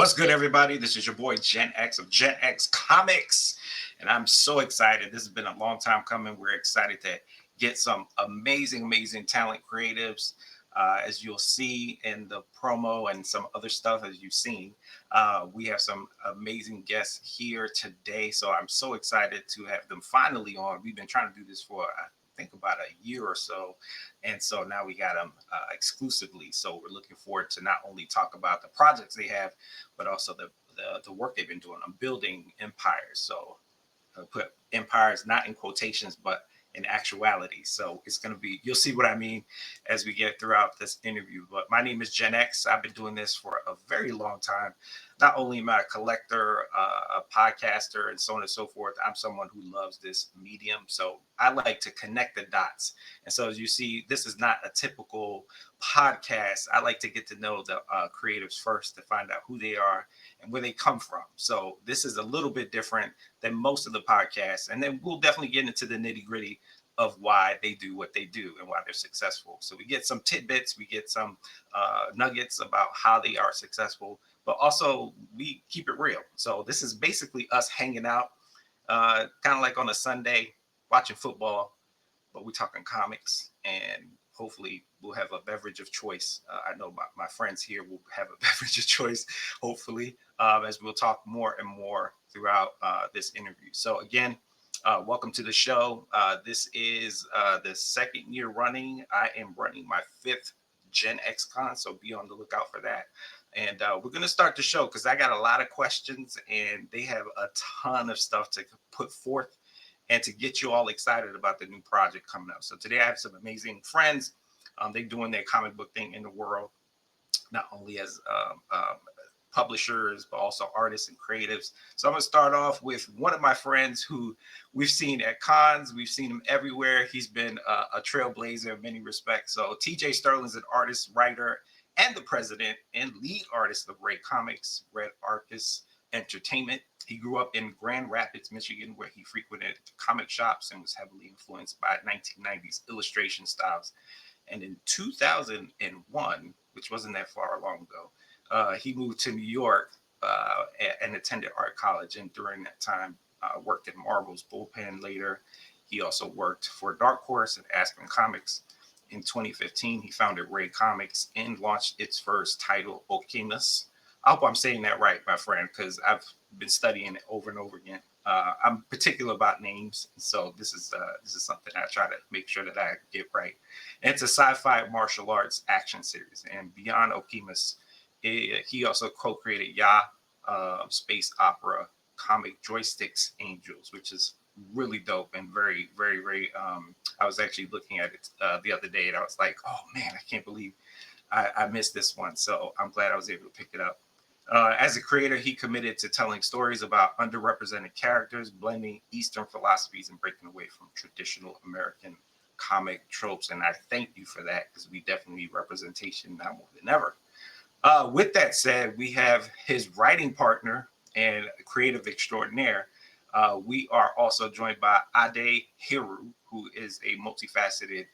What's good, everybody? This is your boy Gen X of Gen X Comics, and I'm so excited. This has been a long time coming. We're excited to get some amazing talent creatives. As you'll see in the promo and some other stuff as you've seen, we have some amazing guests here today. So I'm so excited to have them finally on. We've been trying to do this for, I think, about a year or so. And so now we got them exclusively. So we're looking forward to not only talk about the projects they have, but also the work they've been doing on building empires. So put empires not in quotations, but in actuality. So it's going to be, you'll see what I mean as we get throughout this interview. But my name is Gen X. I've been doing this for a very long time. Not only am I a collector, a podcaster, and so on and so forth, I'm someone who loves this medium. So I like to connect the dots. And so as you see, this is not a typical podcast. I like to get to know the creatives first to find out who they are and where they come from. So this is a little bit different than most of the podcasts. And then we'll definitely get into the nitty gritty of why they do what they do and why they're successful. So we get some tidbits, we get some nuggets about how they are successful, but also we keep it real. So this is basically us hanging out, kind of like on a Sunday, watching football, but we're talking comics, and hopefully we'll have a beverage of choice. I know my friends here will have a beverage of choice, hopefully, as we'll talk more and more throughout this interview. So again, welcome to the show. This is the second year running. I am running my 5th Gen X Con, so be on the lookout for that. And we're going to start the show because I got a lot of questions and they have a ton of stuff to put forth and to get you all excited about the new project coming up. So today I have some amazing friends. They're doing their comic book thing in the world, not only as publishers, but also artists and creatives. So I'm going to start off with one of my friends who we've seen at cons. We've seen him everywhere. He's been a trailblazer in many respects. So TJ Sterling's an artist, writer, and the president and lead artist of Rae Comics, Red Arcus Entertainment. He grew up in Grand Rapids, Michigan, where he frequented comic shops and was heavily influenced by 1990s illustration styles. And in 2001, which wasn't that far long ago, he moved to New York and attended art college. And during that time, worked at Marvel's Bullpen later. He also worked for Dark Horse and Aspen Comics. In 2015, he founded Rae Comics and launched its first title, Alchemist. I hope I'm saying that right, my friend, because I've been studying it over and over again. I'm particular about names, so this is something I try to make sure that I get right. And it's a sci-fi martial arts action series. And beyond Alchemist, he also co-created space opera comic Joysticks Angels, which is really dope and very I was actually looking at it the other day and I was like, oh man, I can't believe I missed this one. So I'm glad I was able to pick it up. As a creator, he committed to telling stories about underrepresented characters, blending Eastern philosophies and breaking away from traditional American comic tropes. And I thank you for that because we definitely need representation now more than ever. With that said, we have his writing partner and creative extraordinaire. We are also joined by Ade Heru, who is a multifaceted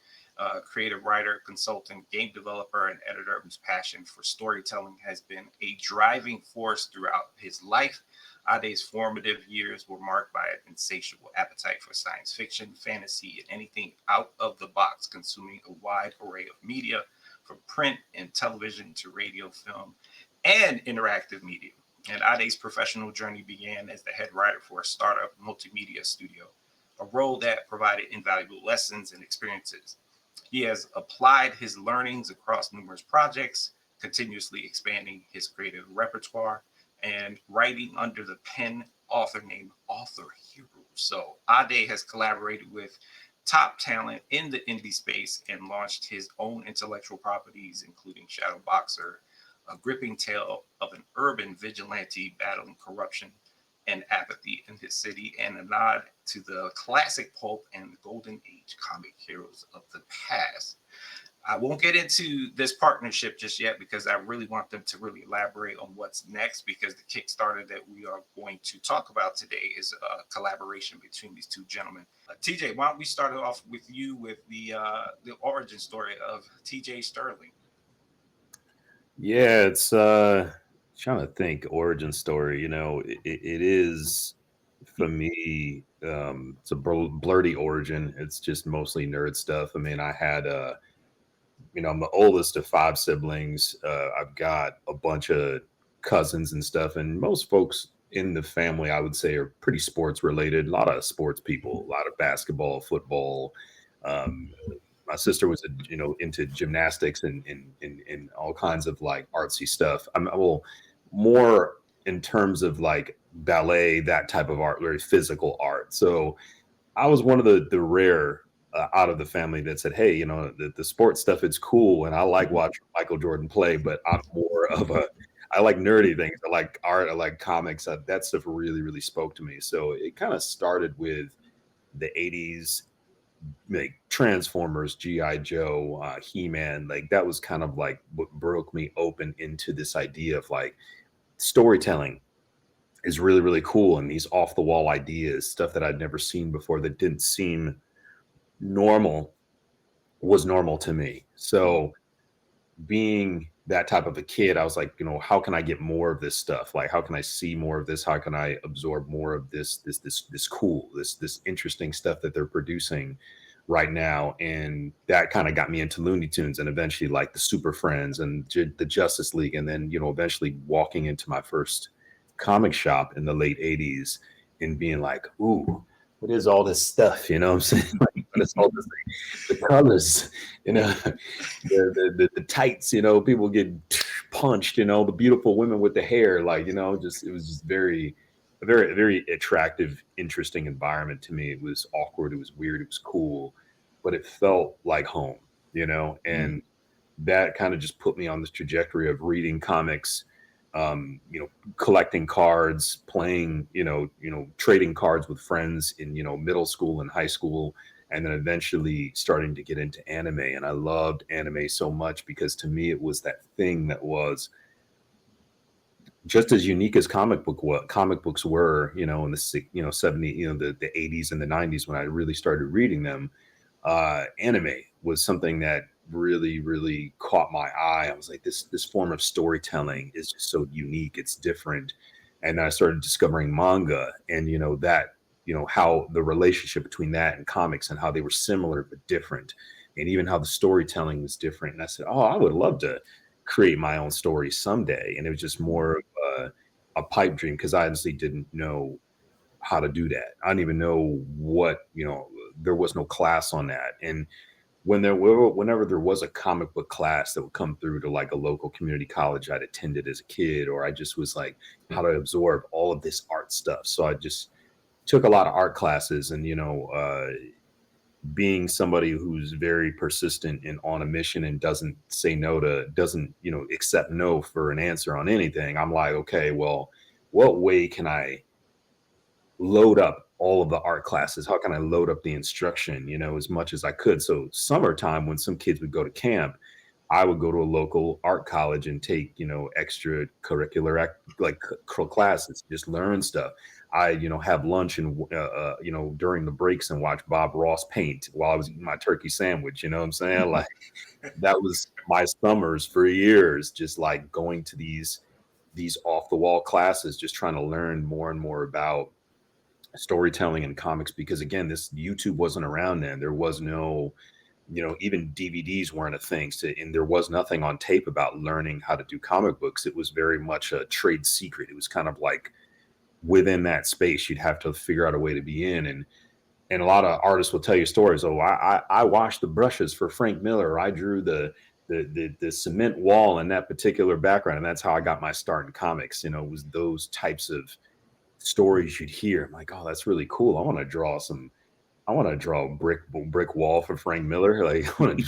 creative writer, consultant, game developer, and editor whose passion for storytelling has been a driving force throughout his life. Ade's formative years were marked by an insatiable appetite for science fiction, fantasy, and anything out of the box, consuming a wide array of media, from print and television to radio, film, and interactive media. And Ade's professional journey began as the head writer for a startup multimedia studio, a role that provided invaluable lessons and experiences. He has applied his learnings across numerous projects, continuously expanding his creative repertoire and writing under the pen author name Author Heru. So Ade has collaborated with top talent in the indie space and launched his own intellectual properties, including Shadow Boxer, a gripping tale of an urban vigilante battling corruption and apathy in his city, and a nod to the classic pulp and golden age comic heroes of the past. I won't get into this partnership just yet because I really want them to really elaborate on what's next, because the Kickstarter that we are going to talk about today is a collaboration between these two gentlemen. TJ, why don't we start off with you with the origin story of TJ Sterling? Yeah, Trying to think origin story. It is for me. It's a blurty origin. It's just mostly nerd stuff. I mean, I had I'm the oldest of five siblings. I've got a bunch of cousins and stuff, and most folks in the family, I would say, are pretty sports related. A lot of sports people, a lot of basketball, football. Um, my sister was, into gymnastics and all kinds of like artsy stuff. Well, more in terms of like ballet, that type of art, very physical art. So I was one of the rare out of the family that said, "Hey, the sports stuff, it's cool, and I like watching Michael Jordan play, but I'm more of a I like nerdy things. I like art. I like comics. That stuff really, really spoke to me. So it kind of started with the '80s, like Transformers, GI Joe, He Man. Like that was kind of like what broke me open into this idea of like storytelling is really, really cool, and these off the wall ideas, stuff that I'd never seen before that didn't seem normal was normal to me. So being that type of a kid, I was like, how can I get more of this stuff? Like, how can I see more of this? How can I absorb more of this cool, this interesting stuff that they're producing right now? And that kind of got me into Looney Tunes and eventually like the Super Friends and the Justice League. And then, eventually walking into my first comic shop in the late '80s and being like, ooh, what is all this stuff? You know what I'm saying? Like, what is all this? The colors, you know, the tights, people get punched, the beautiful women with the hair, like, just it was just very attractive, interesting environment to me. It was awkward, it was weird, it was cool, but it felt like home, and that kind of just put me on this trajectory of reading comics, collecting cards, playing, trading cards with friends in, middle school and high school, and then eventually starting to get into anime. And I loved anime so much because to me it was that thing that was just as unique as comic books were, in the 70, the 80s and the 90s when I really started reading them. Anime was something that really, really caught my eye. I was like, this form of storytelling is just so unique. It's different. And I started discovering manga and, how the relationship between that and comics and how they were similar but different. And even how the storytelling was different. And I said, oh, I would love to create my own story someday. And it was just more of a pipe dream because I honestly didn't know how to do that. I didn't even know what, there was no class on that. And whenever there was a comic book class that would come through to like a local community college I'd attended as a kid, or I just was like, how to absorb all of this art stuff. So I just took a lot of art classes and, being somebody who's very persistent and on a mission and doesn't, accept no for an answer on anything. I'm like, okay, well, what way can I load up all of the art classes? How can I load up the instruction, as much as I could? So summertime, when some kids would go to camp, I would go to a local art college and take, extracurricular classes, just learn stuff. I, have lunch and, during the breaks and watch Bob Ross paint while I was eating my turkey sandwich. You know what I'm saying? Like that was my summers for years, just like going to these off the wall classes, just trying to learn more and more about storytelling and comics. Because again, this YouTube wasn't around then. There was no, even DVDs weren't a thing. So, and there was nothing on tape about learning how to do comic books. It was very much a trade secret. It was kind of like within that space, you'd have to figure out a way to be in. And a lot of artists will tell you stories. Oh, I washed the brushes for Frank Miller. Or I drew the cement wall in that particular background, and that's how I got my start in comics. It was those types of stories you'd hear. I'm like, oh, that's really cool. I want to draw a brick wall for Frank Miller. Like, I want to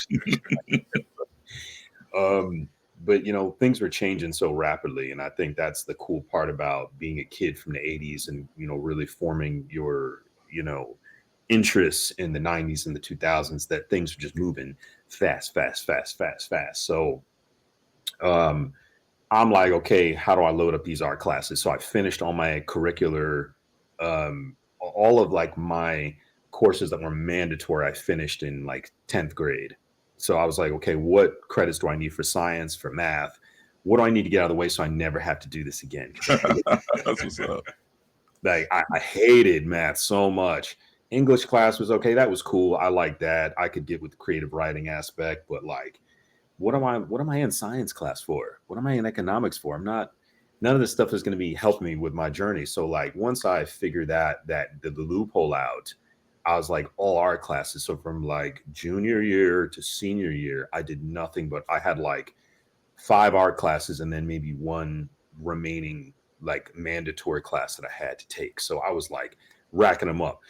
do but things were changing so rapidly, and I think that's the cool part about being a kid from the '80s and really forming your interests in the '90s and the 2000s. That things were just moving fast, fast, fast, fast, fast. So um, I'm like, okay, how do I load up these art classes? So I finished all my curricular, all of like my courses that were mandatory. I finished in like 10th grade. So I was like, okay, what credits do I need for science, for math? what do I need to get out of the way so I never have to do this again? Because That's what's up. like I hated math so much. English class was okay. That was cool. I like that. I could get with the creative writing aspect, but like, what am I in science class for? What am I in economics for? I'm not, none of this stuff is going to be helping me with my journey. So like once I figured that the loophole out, I was like all art classes. So from like junior year to senior year, I did nothing but I had like 5 art classes and then maybe one remaining like mandatory class that I had to take. So I was like racking them up,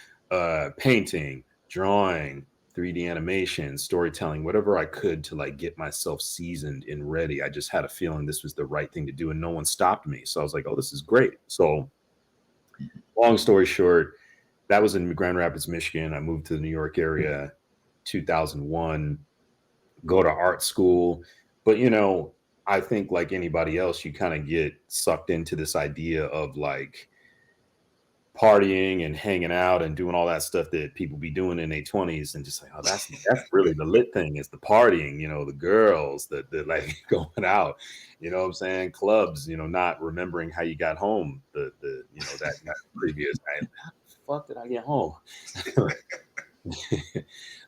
painting, drawing, 3D animation, storytelling, whatever I could to like get myself seasoned and ready. I just had a feeling this was the right thing to do and no one stopped me. So I was like, oh, this is great. So long story short, that was in Grand Rapids, Michigan. I moved to the New York area 2001, go to art school. But, you know, I think like anybody else, you kind of get sucked into this idea of like partying and hanging out and doing all that stuff that people be doing in their 20s and just like, oh, that's really the lit thing is the partying, you know, the girls, the like going out, you know what I'm saying? Clubs, you know, not remembering how you got home the you know, that previous night. How the fuck did I get home?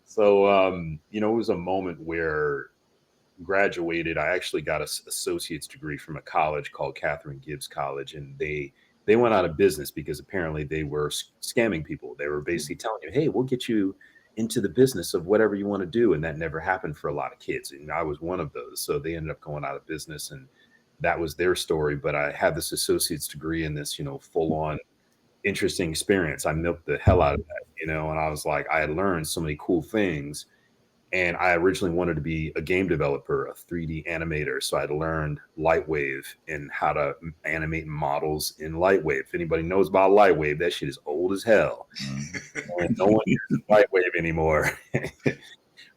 So you know, it was a moment where graduated. I actually got an associate's degree from a college called Catherine Gibbs College, and they went out of business because apparently they were scamming people. They were basically telling you, "Hey, we'll get you into the business of whatever you want to do," and that never happened for a lot of kids. And I was one of those. So they ended up going out of business, and that was their story. But I had this associate's degree in this, you know, full on interesting experience. I milked the hell out of that, you know, and I was like, I had learned so many cool things and I originally wanted to be a game developer, a 3D animator. So I'd learned Lightwave and how to animate models in Lightwave. If anybody knows about Lightwave, that shit is old as hell. And no one uses Lightwave anymore.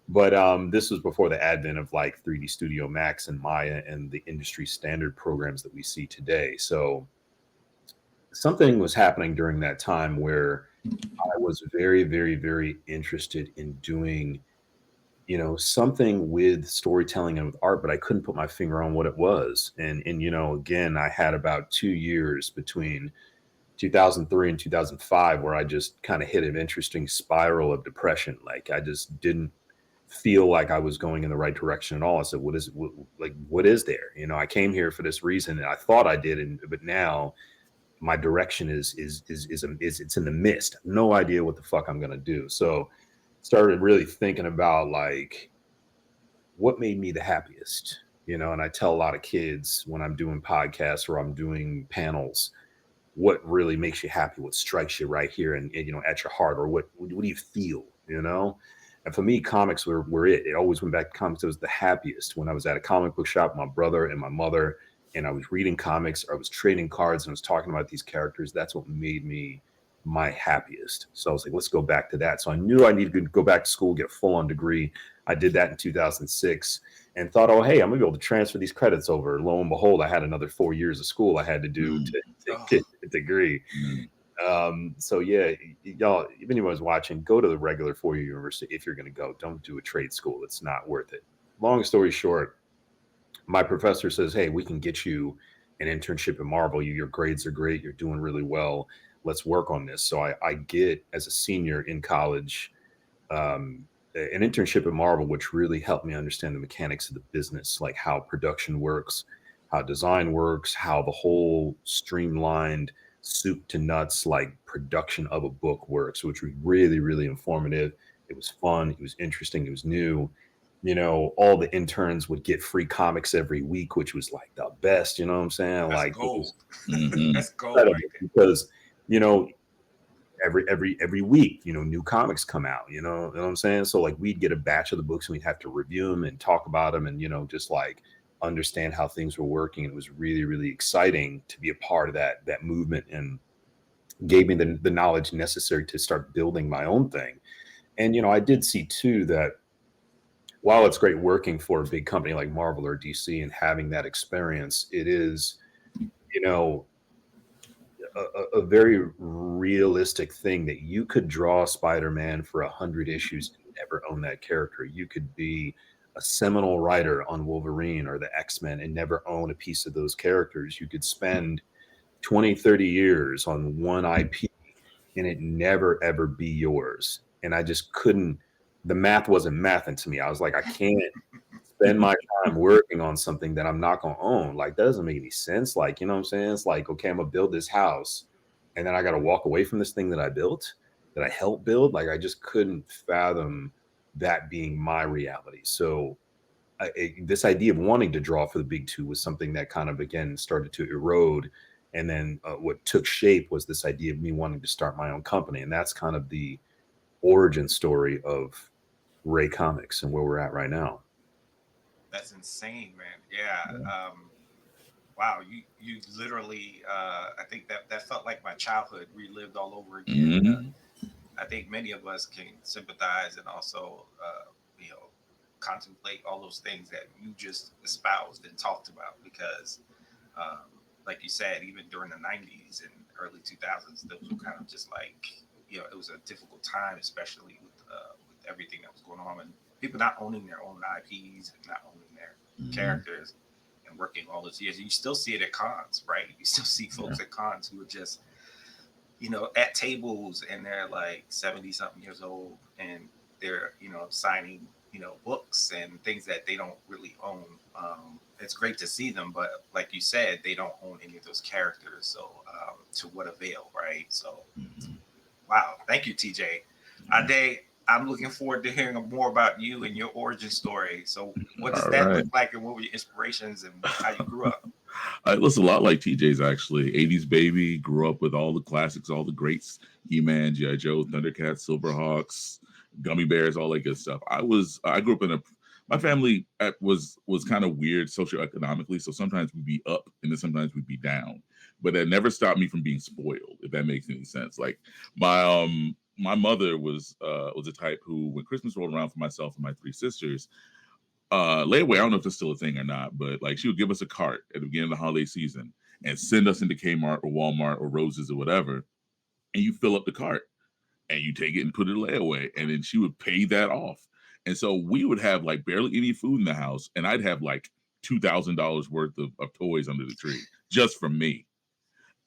But this was before the advent of like 3D Studio Max and Maya and the industry standard programs that we see today. So something was happening during that time where I was very, very, very interested in doing, you know, something with storytelling and with art, but I couldn't put my finger on what it was. And you know, again, I had about 2 years between 2003 and 2005 where I just kind of hit an interesting spiral of depression. Like I just didn't feel like I was going in the right direction at all. I said, what is there? You know, I came here for this reason and I thought I did, but now my direction is it's in the mist. No idea what the fuck I'm gonna do. So started really thinking about like what made me the happiest, you know. And I tell a lot of kids when I'm doing podcasts or I'm doing panels, what really makes you happy, what strikes you right here and you know, at your heart, or what do you feel, you know? And for me, comics were it always went back to comics. It was the happiest when I was at a comic book shop with my brother and my mother, and I was reading comics, or I was trading cards and I was talking about these characters. That's what made me my happiest. So I was like, let's go back to that. So I knew I needed to go back to school, get a full-on degree. I did that in 2006 and thought, oh, hey, I'm gonna be able to transfer these credits over. Lo and behold, I had another 4 years of school I had to do to get a degree. So yeah, y'all, if anyone's watching, go to the regular 4-year university if you're going to go. Don't do a trade school. It's not worth it. Long story short, my professor says, hey, we can get you an internship at Marvel. Your grades are great. You're doing really well. Let's work on this. So I get, as a senior in college, an internship at Marvel, which really helped me understand the mechanics of the business, like how production works, how design works, how the whole streamlined soup to nuts like production of a book works, which was really, really informative. It was fun. It was interesting. It was new. You know, all the interns would get free comics every week, which was like the best. You know what I'm saying? That's like gold. Mhm. That's gold right there. because, you know, every week, you know, new comics come out, you know what I'm saying? So like we'd get a batch of the books and we'd have to review them and talk about them and, you know, just like understand how things were working. It was really, really exciting to be a part of that movement, and gave me the knowledge necessary to start building my own thing. And, you know, I did see too that while it's great working for a big company like Marvel or DC and having that experience, it is, you know, a very realistic thing that you could draw Spider-Man for 100 issues and never own that character. You could be a seminal writer on Wolverine or the X-Men and never own a piece of those characters. You could spend 20, 30 years on one IP and it never ever be yours. And I just couldn't, the math wasn't mathing to me. I was like, I can't spend my time working on something that I'm not going to own. Like, that doesn't make any sense. Like, you know what I'm saying? It's like, okay, I'm going to build this house and then I got to walk away from this thing that I built, that I helped build. Like, I just couldn't fathom that being my reality. So this idea of wanting to draw for the big two was something that kind of, again, started to erode. And then what took shape was this idea of me wanting to start my own company. And that's kind of the origin story of Rae Comics and where we're at right now. That's insane, man. Yeah. Wow, you literally I think that felt like my childhood relived all over again. I think many of us can sympathize and also you know, contemplate all those things that you just espoused and talked about, because like you said, even during the 90s and early 2000s, those were kind of just like, you know, it was a difficult time, especially with everything that was going on and people not owning their own IPs and not owning their characters and working all those years. And you still see it at cons, right? You still see folks at cons who are just, you know, at tables and they're like 70 something years old and they're, you know, signing, you know, books and things that they don't really own. It's great to see them, but like you said, they don't own any of those characters. So to what avail, right? So wow, thank you, TJ. Ade, I'm looking forward to hearing more about you and your origin story. So what does that look like, and what were your inspirations and how you grew up? It looks a lot like TJ's, actually. 80s baby, grew up with all the classics, all the greats: He-Man, G.I. Joe, Thundercats, Silverhawks, Gummy Bears, all that good stuff. I grew up in my family was kind of weird socioeconomically, so sometimes we'd be up and then sometimes we'd be down. But that never stopped me from being spoiled, if that makes any sense. Like my mother was a type who, when Christmas rolled around for myself and my three sisters, layaway, I don't know if it's still a thing or not, but like she would give us a cart at the beginning of the holiday season and send us into Kmart or Walmart or Roses or whatever, and you fill up the cart and you take it and put it layaway, and then she would pay that off. And so we would have like barely any food in the house, and I'd have like $2,000 worth of toys under the tree just from me.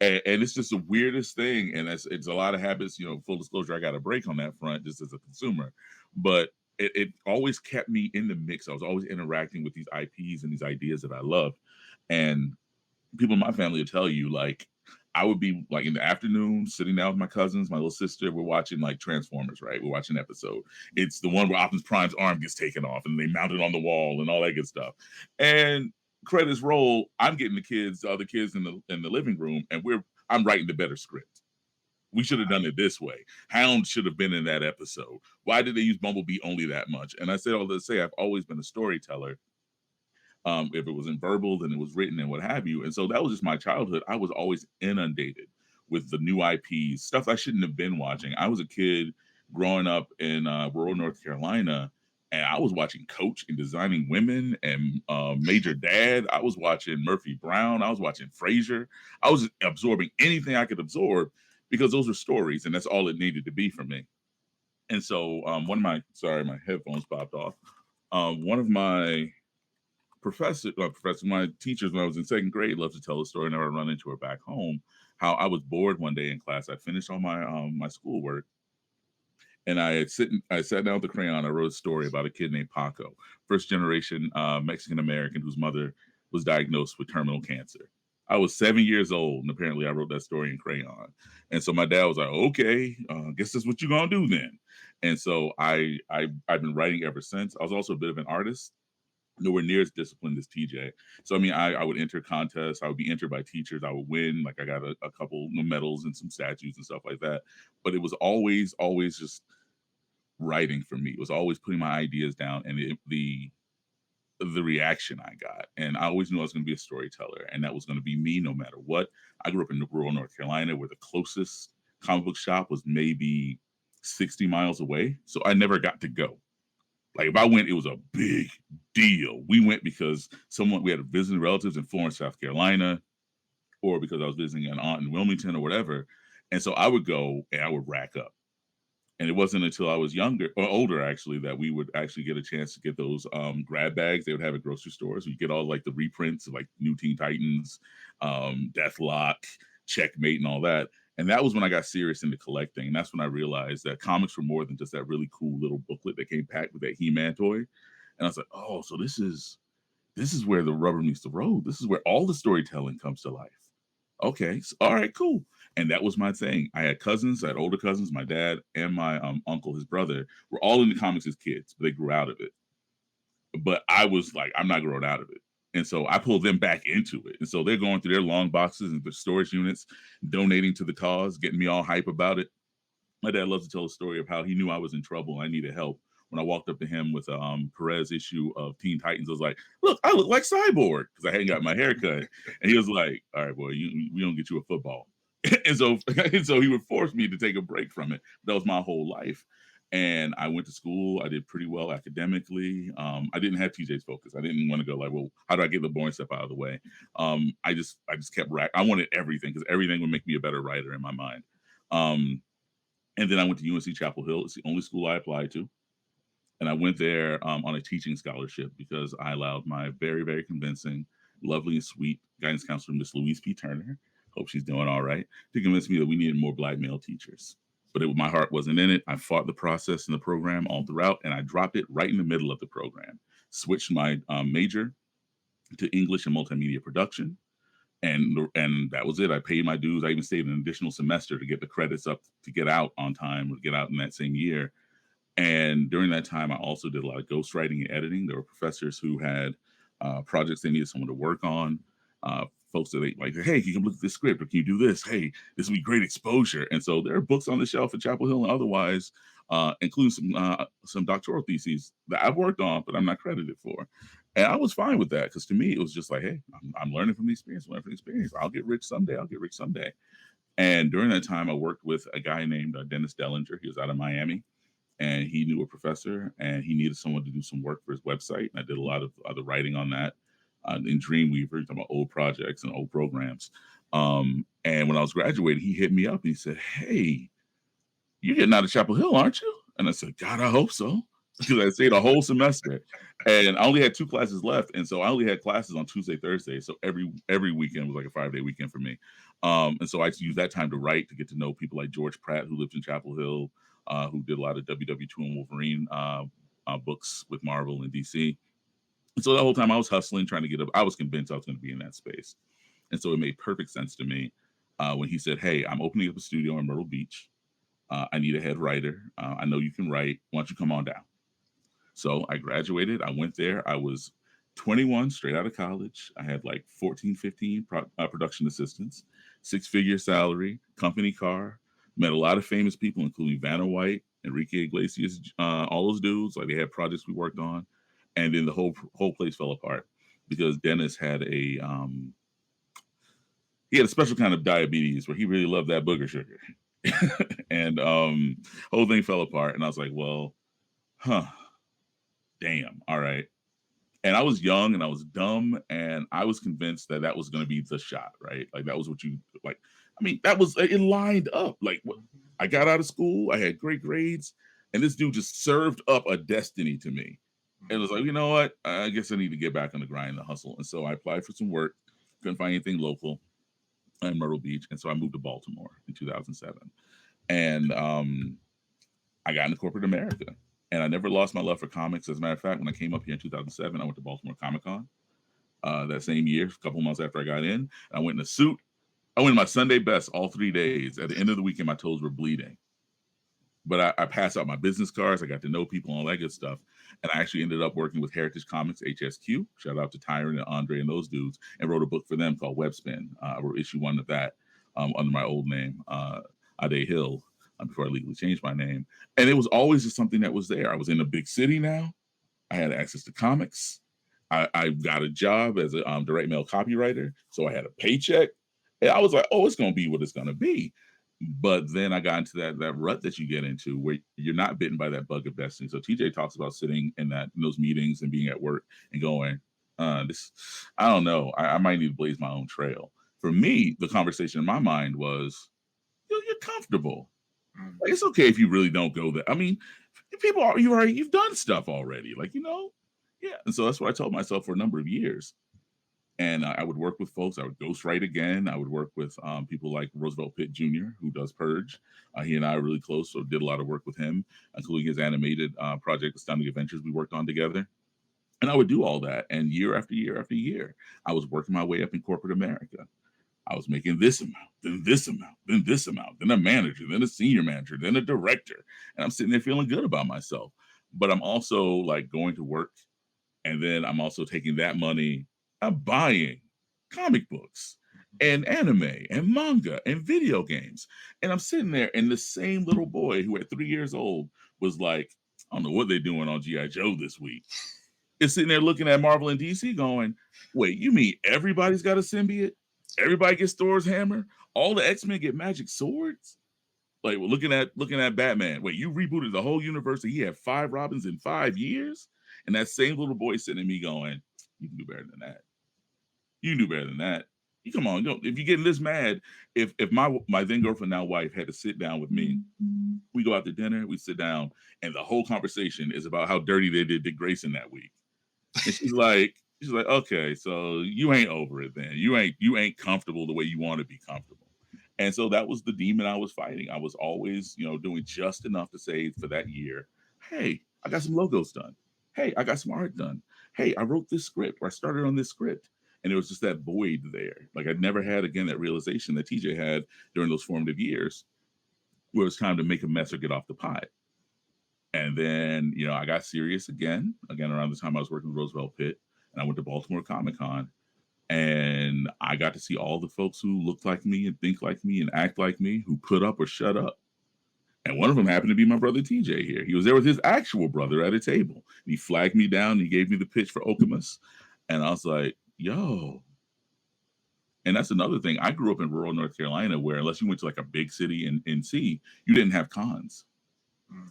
And it's just the weirdest thing, and it's a lot of habits. You know, full disclosure, I got a break on that front just as a consumer, but it always kept me in the mix. I was always interacting with these IPs and these ideas that I loved. And people in my family will tell you, like, I would be like in the afternoon sitting down with my cousins, my little sister. We're watching like Transformers, right? We're watching an episode. It's the one where Optimus Prime's arm gets taken off and they mount it on the wall and all that good stuff. And credits roll. I'm getting the other kids in the living room, and I'm writing the better script. We should have done it this way. Hound should have been in that episode. Why did they use Bumblebee only that much? And I said all to say, I've always been a storyteller. If it wasn't verbal, then it was written and what have you. And so that was just my childhood. I was always inundated with the new IPs, stuff I shouldn't have been watching. I was a kid growing up in rural North Carolina, and I was watching Coach and Designing Women and Major Dad. I was watching Murphy Brown. I was watching Frasier. I was absorbing anything I could absorb because those were stories, and that's all it needed to be for me. And so my headphones popped off. One of my my teachers when I was in second grade loved to tell a story, and I would run into her back home, how I was bored one day in class. I finished all my schoolwork, and I sat down with the crayon. I wrote a story about a kid named Paco, first generation Mexican American whose mother was diagnosed with terminal cancer. I was 7 years old, and apparently I wrote that story in crayon. And so my dad was like, "Okay, guess that's what you're gonna do then." And so I've been writing ever since. I was also a bit of an artist, nowhere near as disciplined as TJ. So I mean, I would enter contests. I would be entered by teachers. I would win. Like I got a couple medals and some statues and stuff like that. But it was always just writing for me. It was always putting my ideas down, and the reaction I got. And I always knew I was going to be a storyteller, and that was going to be me no matter what. I grew up in rural North Carolina, where the closest comic book shop was maybe 60 miles away. So I never got to go. Like if I went, it was a big deal. We went because we had visiting relatives in Florence, South Carolina, or because I was visiting an aunt in Wilmington or whatever. And so I would go and I would rack up. And it wasn't until I was younger or older, actually, that we would actually get a chance to get those grab bags they would have at grocery stores. You get all like the reprints of like New Teen Titans, Deathlock, Checkmate, and all that. And that was when I got serious into collecting. And that's when I realized that comics were more than just that really cool little booklet that came packed with that He-Man toy. And I was like, oh, so this is where the rubber meets the road. This is where all the storytelling comes to life. Okay, so, all right, cool. And that was my thing. I had cousins, I had older cousins, my dad and my uncle, his brother, were all into comics as kids, but they grew out of it. But I was like, I'm not growing out of it. And so I pulled them back into it. And so they're going through their long boxes and the storage units, donating to the cause, getting me all hype about it. My dad loves to tell a story of how he knew I was in trouble and I needed help. When I walked up to him with a Perez issue of Teen Titans, I was like, look, I look like Cyborg, because I hadn't got my hair cut. And he was like, all right, boy, we don't get you a football. and so he would force me to take a break from it. That was my whole life. And I went to school. I did pretty well academically. I didn't have TJ's focus. I didn't want to go like, well, how do I get the boring stuff out of the way? I just kept I wanted everything, because everything would make me a better writer in my mind. And then I went to UNC Chapel Hill. It's the only school I applied to. And I went there on a teaching scholarship because I allowed my very, very convincing, lovely and sweet guidance counselor, Miss Louise P. Turner, hope she's doing all right, to convince me that we needed more Black male teachers. But my heart wasn't in it. I fought the process and the program all throughout, and I dropped it right in the middle of the program. Switched my major to English and multimedia production. And that was it. I paid my dues. I even stayed an additional semester to get the credits up to get out on time, or get out in that same year. And during that time, I also did a lot of ghostwriting and editing. There were professors who had projects they needed someone to work on. Folks that they like, hey, can you look at this script, or can you do this? Hey, this would be great exposure. And so there are books on the shelf at Chapel Hill and otherwise, including some doctoral theses that I've worked on, but I'm not credited for. And I was fine with that, because to me, it was just like, hey, I'm learning from the experience, I'll get rich someday. And during that time, I worked with a guy named Dennis Dellinger. He was out of Miami. And he knew a professor, and he needed someone to do some work for his website. And I did a lot of other writing on that in Dreamweaver, talking about old projects and old programs. And when I was graduating, he hit me up and he said, hey, you're getting out of Chapel Hill, aren't you? And I said, God, I hope so. Because I stayed a whole semester, and I only had 2 classes left. And so I only had classes on Tuesday, Thursday. So every weekend was like a 5-day weekend for me. And so I used that time to write, to get to know people like George Pratt, who lived in Chapel Hill, who did a lot of WW2 and Wolverine books with Marvel and DC. And so the whole time I was hustling, trying to get up. I was convinced I was going to be in that space. And so it made perfect sense to me when he said, hey, I'm opening up a studio in Myrtle Beach. I need a head writer. I know you can write. Why don't you come on down? So I graduated. I went there. I was 21, straight out of college. I had like 14, 15 production assistants, 6-figure salary, company car. Met a lot of famous people, including Vanna White, Enrique Iglesias, all those dudes. Like, they had projects we worked on. And then the whole place fell apart because Dennis had he had a special kind of diabetes where he really loved that booger sugar. And whole thing fell apart. And I was like, well, damn, all right. And I was young and I was dumb, and I was convinced that that was going to be the shot, right? Like, that was what you like. I mean, that was, it lined up. Like, I got out of school, I had great grades, and this dude just served up a destiny to me. And it was like, you know what? I guess I need to get back on the grind and the hustle. And so I applied for some work, couldn't find anything local in Myrtle Beach, and so I moved to Baltimore in 2007. And I got into corporate America. And I never lost my love for comics. As a matter of fact, when I came up here in 2007, I went to Baltimore Comic-Con that same year, a couple months after I got in. I went in a suit. I went in my Sunday best all 3 days. At the end of the weekend, my toes were bleeding. But I passed out my business cards. I got to know people and all that good stuff. And I actually ended up working with Heritage Comics, HSQ. Shout out to Tyron and Andre and those dudes. And wrote a book for them called Webspin. I wrote issue 1 of that under my old name, Ade Hill, before I legally changed my name. And it was always just something that was there. I was in a big city now. I had access to comics. I got a job as a direct mail copywriter. So I had a paycheck. And I was like, oh, it's going to be what it's going to be. But then I got into that rut that you get into where you're not bitten by that bug of destiny. So TJ talks about sitting in those meetings and being at work and going, I don't know. I might need to blaze my own trail. For me, the conversation in my mind was, you're comfortable. Mm. Like, it's okay if you really don't go there. I mean, people are you've done stuff already, like, yeah. And so that's what I told myself for a number of years. And I would work with folks. I would ghostwrite again. I would work with people like Roosevelt Pitt Jr., who does Purge. He and I are really close, so did a lot of work with him, including his animated project, Astounding Adventures, we worked on together. And I would do all that. And year after year after year, I was working my way up in corporate America. I was making this amount, then this amount, then this amount, then a manager, then a senior manager, then a director. And I'm sitting there feeling good about myself. But I'm also like going to work. And then I'm also taking that money, I'm buying comic books and anime and manga and video games. And I'm sitting there, and the same little boy who at 3 years old was like, I don't know what they're doing on G.I. Joe this week, is sitting there looking at Marvel and DC going, wait, you mean everybody's got a symbiote? Everybody gets Thor's hammer? All the X-Men get magic swords? Like, we're looking at Batman. Wait, you rebooted the whole universe and he had 5 Robins in 5 years? And that same little boy sitting at me going, you can do better than that. You can do better than that. You come on, if you're getting this mad, if my then girlfriend, now wife, had to sit down with me, we go out to dinner, we sit down, and the whole conversation is about how dirty they did Dick Grayson that week. And she's like, okay, so you ain't over it then. You ain't comfortable the way you want to be comfortable. And so that was the demon I was fighting. I was always, doing just enough to say for that year, hey, I got some logos done. Hey, I got some art done. Hey, I wrote this script, or I started on this script. And it was just that void there. Like, I'd never had, again, that realization that TJ had during those formative years, where it was time to make a mess or get off the pot. And then, I got serious again around the time I was working with Roosevelt Pitt, and I went to Baltimore Comic Con, and I got to see all the folks who looked like me and think like me and act like me, who put up or shut up. And one of them happened to be my brother TJ here. He was there with his actual brother at a table. And he flagged me down. And he gave me the pitch for Okamus. And I was like, yo. And that's another thing. I grew up in rural North Carolina, where unless you went to like a big city in NC, you didn't have cons.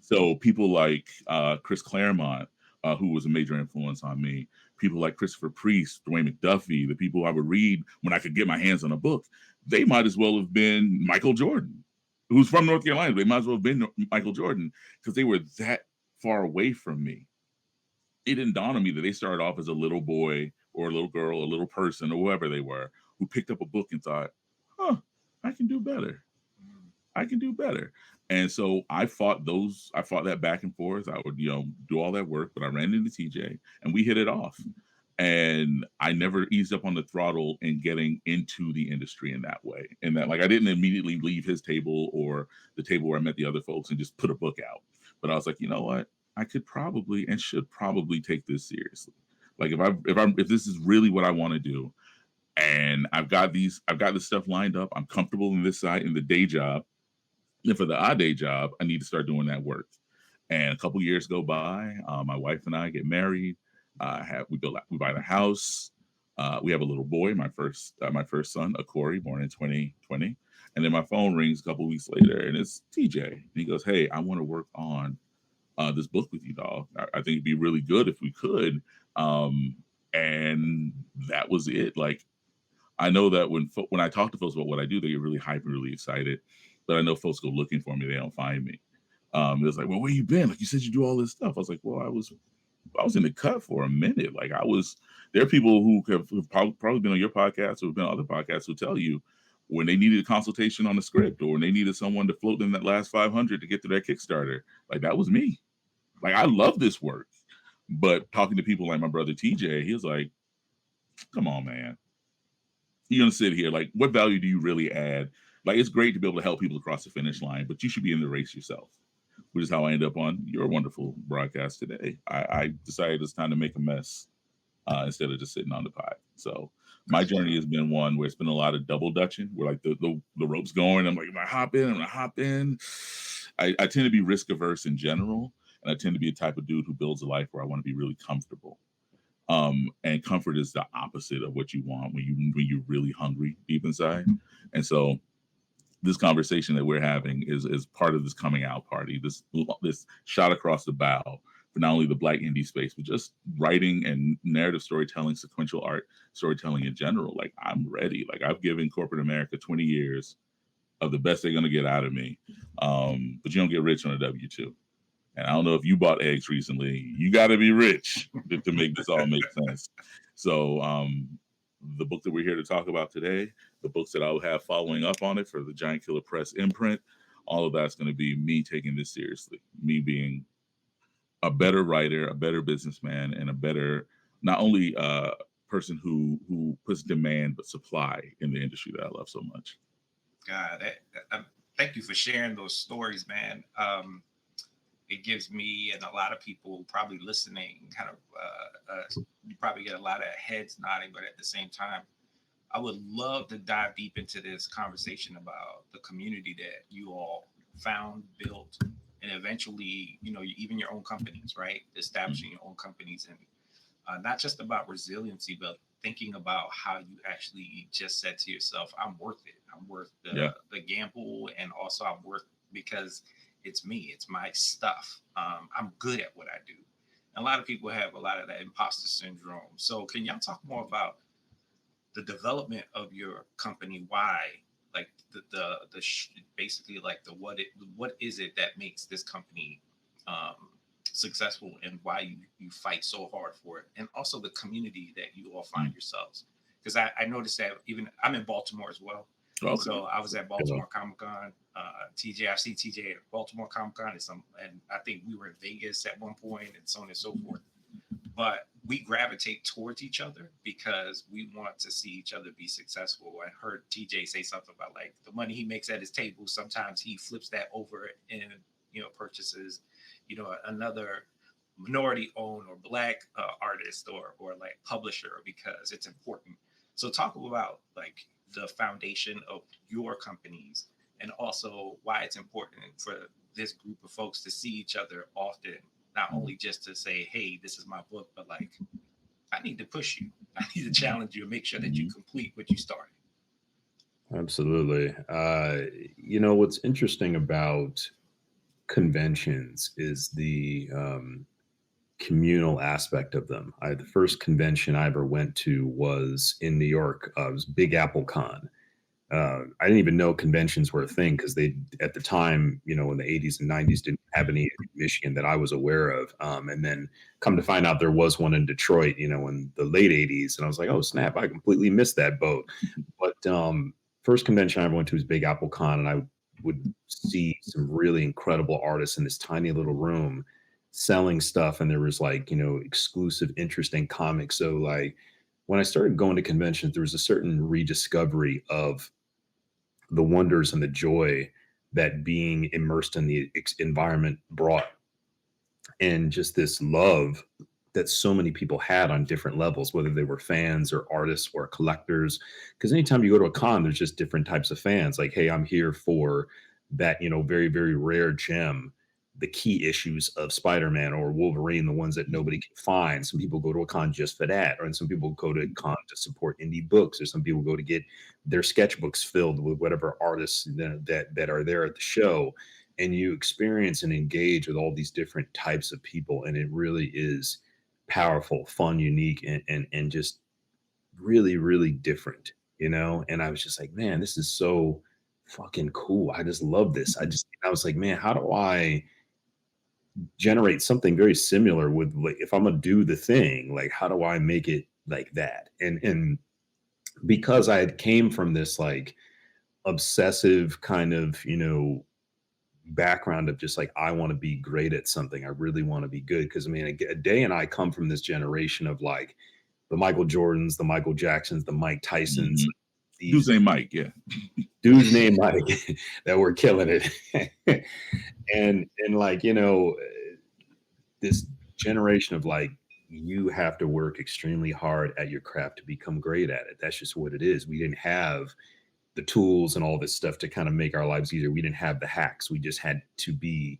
So people like Chris Claremont, who was a major influence on me, people like Christopher Priest, Dwayne McDuffie, the people I would read when I could get my hands on a book, they might as well have been Michael Jordan, who's from North Carolina. They might as well have been Michael Jordan, because they were that far away from me. It didn't dawn on me that they started off as a little boy or a little girl, a little person, or whoever they were, who picked up a book and thought, I can do better. I can do better. And so I fought that back and forth. I would, do all that work, but I ran into TJ and we hit it off. And I never eased up on the throttle in getting into the industry in that way. And that, like, I didn't immediately leave his table or the table where I met the other folks and just put a book out. But I was like, you know what? I could probably and should probably take this seriously. Like, if this is really what I want to do, and I've got this stuff lined up, I'm comfortable in this side in the day job. And for the odd day job, I need to start doing that work. And a couple years go by. My wife and I get married. We buy the house. We have a little boy, my first son, Corey, born in 2020. And then my phone rings a couple weeks later, and it's TJ. And he goes, "Hey, I want to work on this book with you, dog. I think it'd be really good if we could." And that was it. Like, I know that when I talk to folks about what I do, they get really hyped and really excited. But I know folks go looking for me, they don't find me. It was like, well, where you been? Like, you said you do all this stuff. I was like, well, I was in the cut for a minute. Like, there are people who have probably been on your podcast or have been on other podcasts who tell you when they needed a consultation on the script or when they needed someone to float them that last 500 to get to their Kickstarter. Like, that was me. Like, I love this work. But talking to people like my brother TJ, he was like, come on, man. You're going to sit here. Like, what value do you really add? Like, it's great to be able to help people across the finish line, but you should be in the race yourself, which is how I end up on your wonderful broadcast today. I decided it's time to make a mess instead of just sitting on the pot. So my journey has been one where it's been a lot of double dutching, where like the rope's going. I'm like, am I hop in? I'm going to hop in. I tend to be risk averse in general, and I tend to be a type of dude who builds a life where I want to be really comfortable. And comfort is the opposite of what you want when you're really hungry deep inside. And so this conversation that we're having is part of this coming out party, this shot across the bow for not only the Black indie space, but just writing and narrative storytelling, sequential art, storytelling in general. Like, I'm ready. Like, I've given corporate America 20 years of the best they're going to get out of me. But you don't get rich on a W-2. And I don't know if you bought eggs recently. You got to be rich to make this all make sense. So the book that we're here to talk about today, the books that I'll have following up on it for the Giant Killer Press imprint, all of that's going to be me taking this seriously, me being a better writer, a better businessman, and a better, not only person who puts demand but supply in the industry that I love so much. God, thank you for sharing those stories, man. It gives me and a lot of people probably listening kind of, you probably get a lot of heads nodding, but at the same time, I would love to dive deep into this conversation about the community that you all found, built, and eventually, even your own companies, right? Establishing your own companies, and not just about resiliency, but thinking about how you actually just said to yourself, I'm worth it. I'm worth the gamble. And also I'm worth because it's me, it's my stuff. I'm good at what I do. And a lot of people have a lot of that imposter syndrome. So can y'all talk more about the development of your company? Why, like basically like what is it that makes this company successful, and why you fight so hard for it, and also the community that you all find yourselves? Because I noticed that even I'm in Baltimore as well. Okay. So I was at Baltimore Comic Con. TJ, I see TJ at Baltimore Comic Con, and I think we were in Vegas at one point, and so on and so forth. But we gravitate towards each other because we want to see each other be successful. I heard TJ say something about like the money he makes at his table, sometimes he flips that over and purchases another minority owned or Black artist or like publisher, because it's important. So talk about like the foundation of your companies, and also why it's important for this group of folks to see each other often, not only just to say, hey, this is my book, but like, I need to push you. I need to challenge you and make sure that you complete what you started. Absolutely. What's interesting about conventions is the communal aspect of them. The first convention I ever went to was in New York. It was Big Apple Con. I didn't even know conventions were a thing because they, at the time, in the 80s and 90s, didn't have any in Michigan that I was aware of. And then come to find out there was one in Detroit, in the late 80s. And I was like, oh, snap, I completely missed that boat. But first convention I ever went to was Big Apple Con, and I would see some really incredible artists in this tiny little room selling stuff. And there was like, exclusive, interesting comics. So like when I started going to conventions, there was a certain rediscovery of the wonders and the joy that being immersed in the environment brought, and just this love that so many people had on different levels, whether they were fans or artists or collectors. Because anytime you go to a con, there's just different types of fans. Like, hey, I'm here for that, very, very rare gem, the key issues of Spider-Man or Wolverine, the ones that nobody can find. Some people go to a con just for that, or some people go to a con to support indie books, or some people go to get their sketchbooks filled with whatever artists that are there at the show. And you experience and engage with all these different types of people, and it really is powerful, fun, unique, and just really, really different, And I was just like, man, this is so fucking cool. I just love this. I was like, man, how do I generate something very similar with, like, if I'm gonna do the thing, like, how do I make it like that? And because I had came from this like obsessive kind of, background of just like, I want to be great at something. I really want to be good. Cause I mean, Ade and I come from this generation of like the Michael Jordans, the Michael Jacksons, the Mike Tysons. Dude's named Mike, yeah. Dude's named Mike that were killing it. and like, this generation of like, you have to work extremely hard at your craft to become great at it. That's just what it is. We didn't have the tools and all this stuff to kind of make our lives easier. We didn't have the hacks. We just had to be,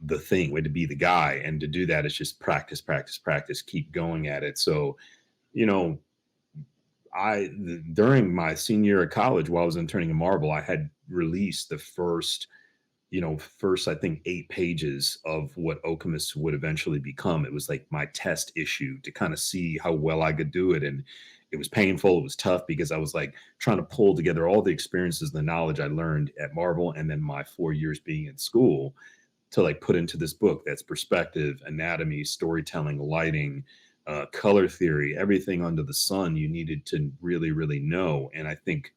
the thing. We had to be the guy. And to do that, it's just practice, practice, practice, keep going at it. So, during my senior year of college, while I was interning in Marvel, I had released the first first, I think 8 pages of what Okemos would eventually become. It was like my test issue to kind of see how well I could do it. And it was painful. It was tough because I was like trying to pull together all the experiences, the knowledge I learned at Marvel, and then my 4 years being in school to like put into this book that's perspective, anatomy, storytelling, lighting, color theory, everything under the sun you needed to really, really know. And I think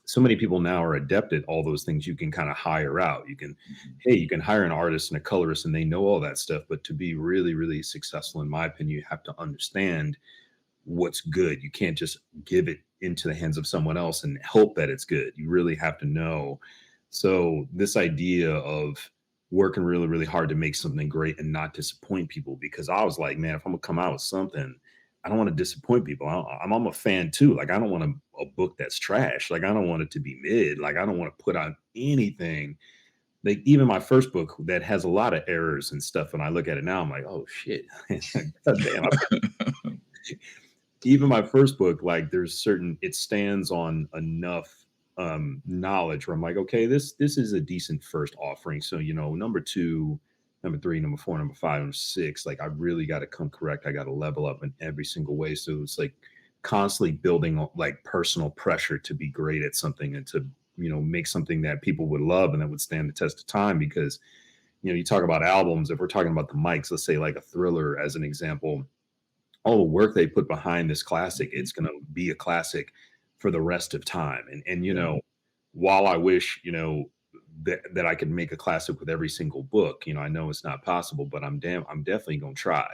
so many people now are adept at all those things you can kind of hire out. You can hire an artist and a colorist and they know all that stuff. But to be really, really successful, in my opinion, you have to understand what's good. You can't just give it into the hands of someone else and hope that it's good. You really have to know. So this idea of working really, really hard to make something great and not disappoint people, because I was like, man, if I'm gonna come out with something, I don't want to disappoint people. I'm a fan too. Like, I don't want a book that's trash. Like, I don't want it to be mid. Like, I don't want to put out anything. Like, even my first book that has a lot of errors and stuff. And I look at it now, I'm like, oh shit. God damn. Even my first book, like, it stands on enough knowledge where I'm like, okay, this is a decent first offering. So, number 2, number 3, number 4, number 5, number 6, like, I really got to come correct. I got to level up in every single way. So it's like constantly building like personal pressure to be great at something and to, make something that people would love and that would stand the test of time. Because, you talk about albums, if we're talking about the mics, let's say like a Thriller as an example, all the work they put behind this classic, it's going to be a classic for the rest of time. And while I wish, that I could make a classic with every single book, I know it's not possible, but I'm definitely going to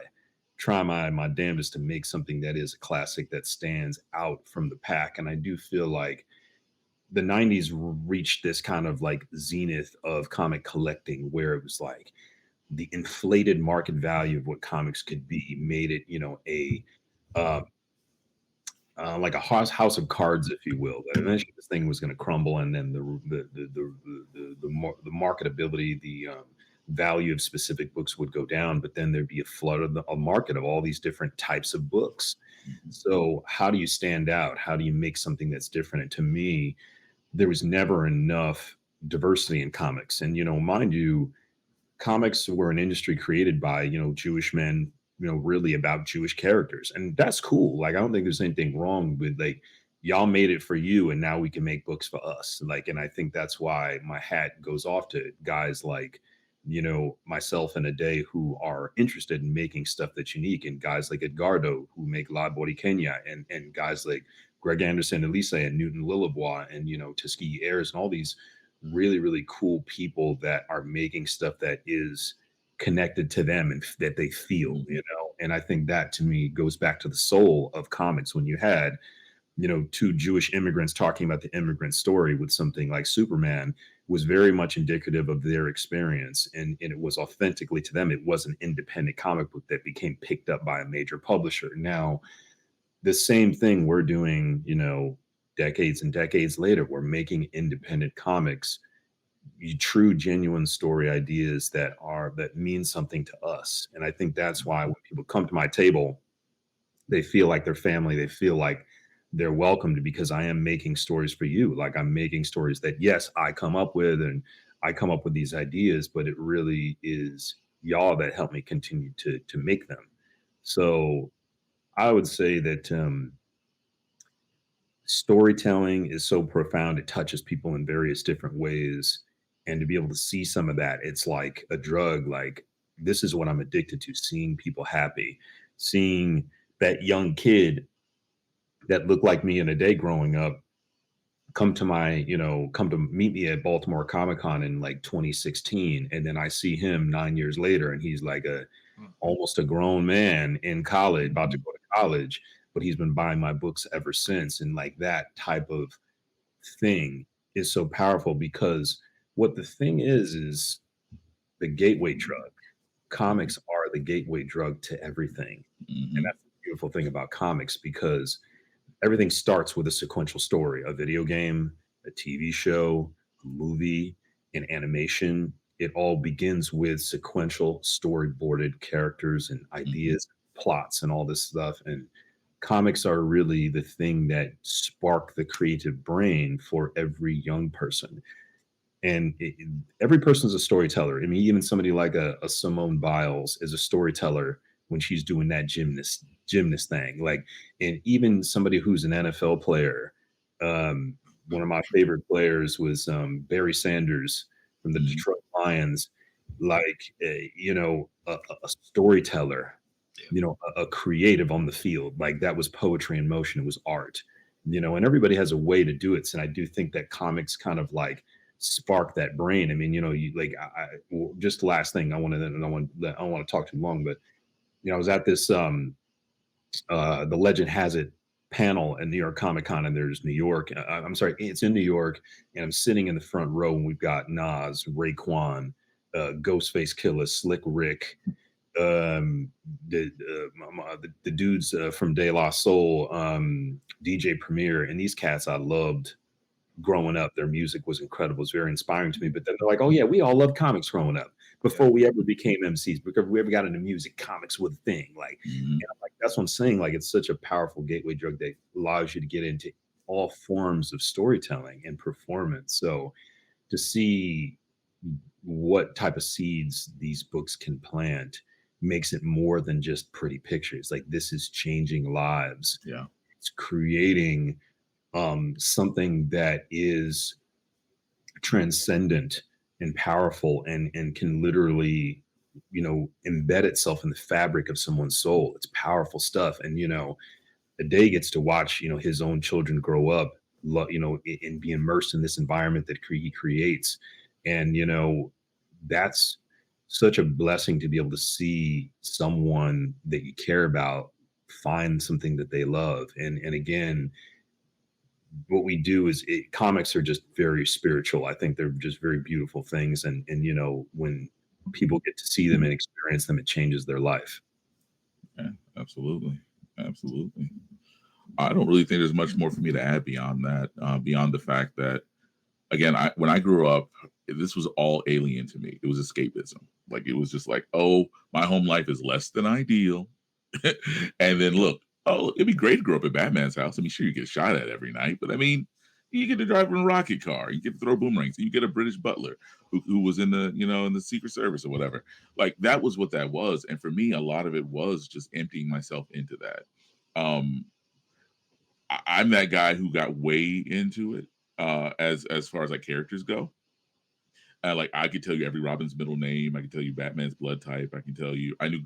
try my damnedest to make something that is a classic that stands out from the pack. And I do feel like the 90s reached this kind of like zenith of comic collecting, where it was like the inflated market value of what comics could be made it, uh, like a house of cards, if you will. That eventually this thing was going to crumble, and then the marketability, the value of specific books would go down. But then there'd be a flood of a market of all these different types of books. So how do you stand out? How do you make something that's different? And to me, there was never enough diversity in comics. And mind you, comics were an industry created by Jewish men, really about Jewish characters, and that's cool. Like, I don't think there's anything wrong with, like, y'all made it for you and now we can make books for us. Like, and I think that's why my hat goes off to guys like myself and Ade, who are interested in making stuff that's unique, and guys like Edgardo, who make La Bori Kenya, and guys like Greg Anderson, Elisa, and Newton Lillebois, and Tuskegee Ayers, and all these really, really cool people that are making stuff that is connected to them and that they feel, and I think that to me goes back to the soul of comics. When you had, 2 Jewish immigrants talking about the immigrant story with something like Superman, was very much indicative of their experience, and it was authentically to them. It was an independent comic book that became picked up by a major publisher. Now, the same thing we're doing, decades and decades later, we're making independent comics, true, genuine story ideas that mean something to us. And I think that's why when people come to my table, they feel like they're family. They feel like they're welcomed, because I am making stories for you. Like, I'm making stories that, yes, I come up with, and I come up with these ideas, but it really is y'all that help me continue to make them. So I would say that storytelling is so profound. It touches people in various different ways. And to be able to see some of that, it's like a drug. Like, this is what I'm addicted to, seeing people happy, seeing that young kid that looked like me in a day growing up come to meet me at Baltimore Comic Con in like 2016. And then I see him 9 years later, and he's like almost a grown man in college, about to go to college, but he's been buying my books ever since. And like, that type of thing is so powerful, because what the thing is the gateway drug. Comics are the gateway drug to everything. And that's the beautiful thing about comics, because everything starts with a sequential story: a video game, a TV show, a movie, an animation. It all begins with sequential storyboarded characters and ideas, plots, and all this stuff. And comics are really the thing that spark the creative brain for every young person. And every person's a storyteller. I mean, even somebody like a Simone Biles is a storyteller when she's doing that gymnast thing. Like, and even somebody who's an NFL player. One of my favorite players was Barry Sanders from the Mhm. Detroit Lions. Like, a storyteller, Yeah. a creative on the field. Like, that was poetry in motion. It was art, and everybody has a way to do it. And I do think that comics kind of like spark that brain. I mean, you like, just the last thing I want to, I don't want to talk too long, but, I was at this, the legend has it panel at New York Comic Con, and there's New York. I'm sorry, it's in New York, and I'm sitting in the front row, and we've got Nas, Raekwon, Ghostface Killer, Slick Rick, um, the dudes from De La Soul, DJ Premier, and these cats I loved growing up. Their music was incredible. It was very inspiring to me. But then they're like, oh yeah, we all loved comics growing up before we ever became MCs, because we ever got into music, comics were the thing. Like, Mhm. and I'm like, that's what I'm saying. Like, it's such a powerful gateway drug that allows you to get into all forms of storytelling and performance. So to see what type of seeds these books can plant makes it more than just pretty pictures. Like, this is changing lives. Yeah. It's creating something that is transcendent and powerful, and can literally, embed itself in the fabric of someone's soul. It's powerful stuff. And, Ade gets to watch, his own children grow up, and be immersed in this environment that he creates. And, that's such a blessing to be able to see someone that you care about find something that they love. And again, what we do is comics are just very spiritual. I think they're just very beautiful things. And, when people get to see them and experience them, it changes their life. Yeah, absolutely. Absolutely. I don't really think there's much more for me to add beyond that, beyond the fact that, again, when I grew up, this was all alien to me. It was escapism. Like, it was just like, oh, my home life is less than ideal. And then look, oh, it'd be great to grow up at Batman's house. I mean, sure, you get shot at every night, but I mean, you get to drive in a rocket car, you get to throw boomerangs, you get a British butler who was in the, in the Secret Service or whatever. Like, that was what that was. And for me, a lot of it was just emptying myself into that. Um, I'm that guy who got way into it, as far as like characters go. Like, I could tell you every Robin's middle name. I can tell you Batman's blood type. I can tell you I know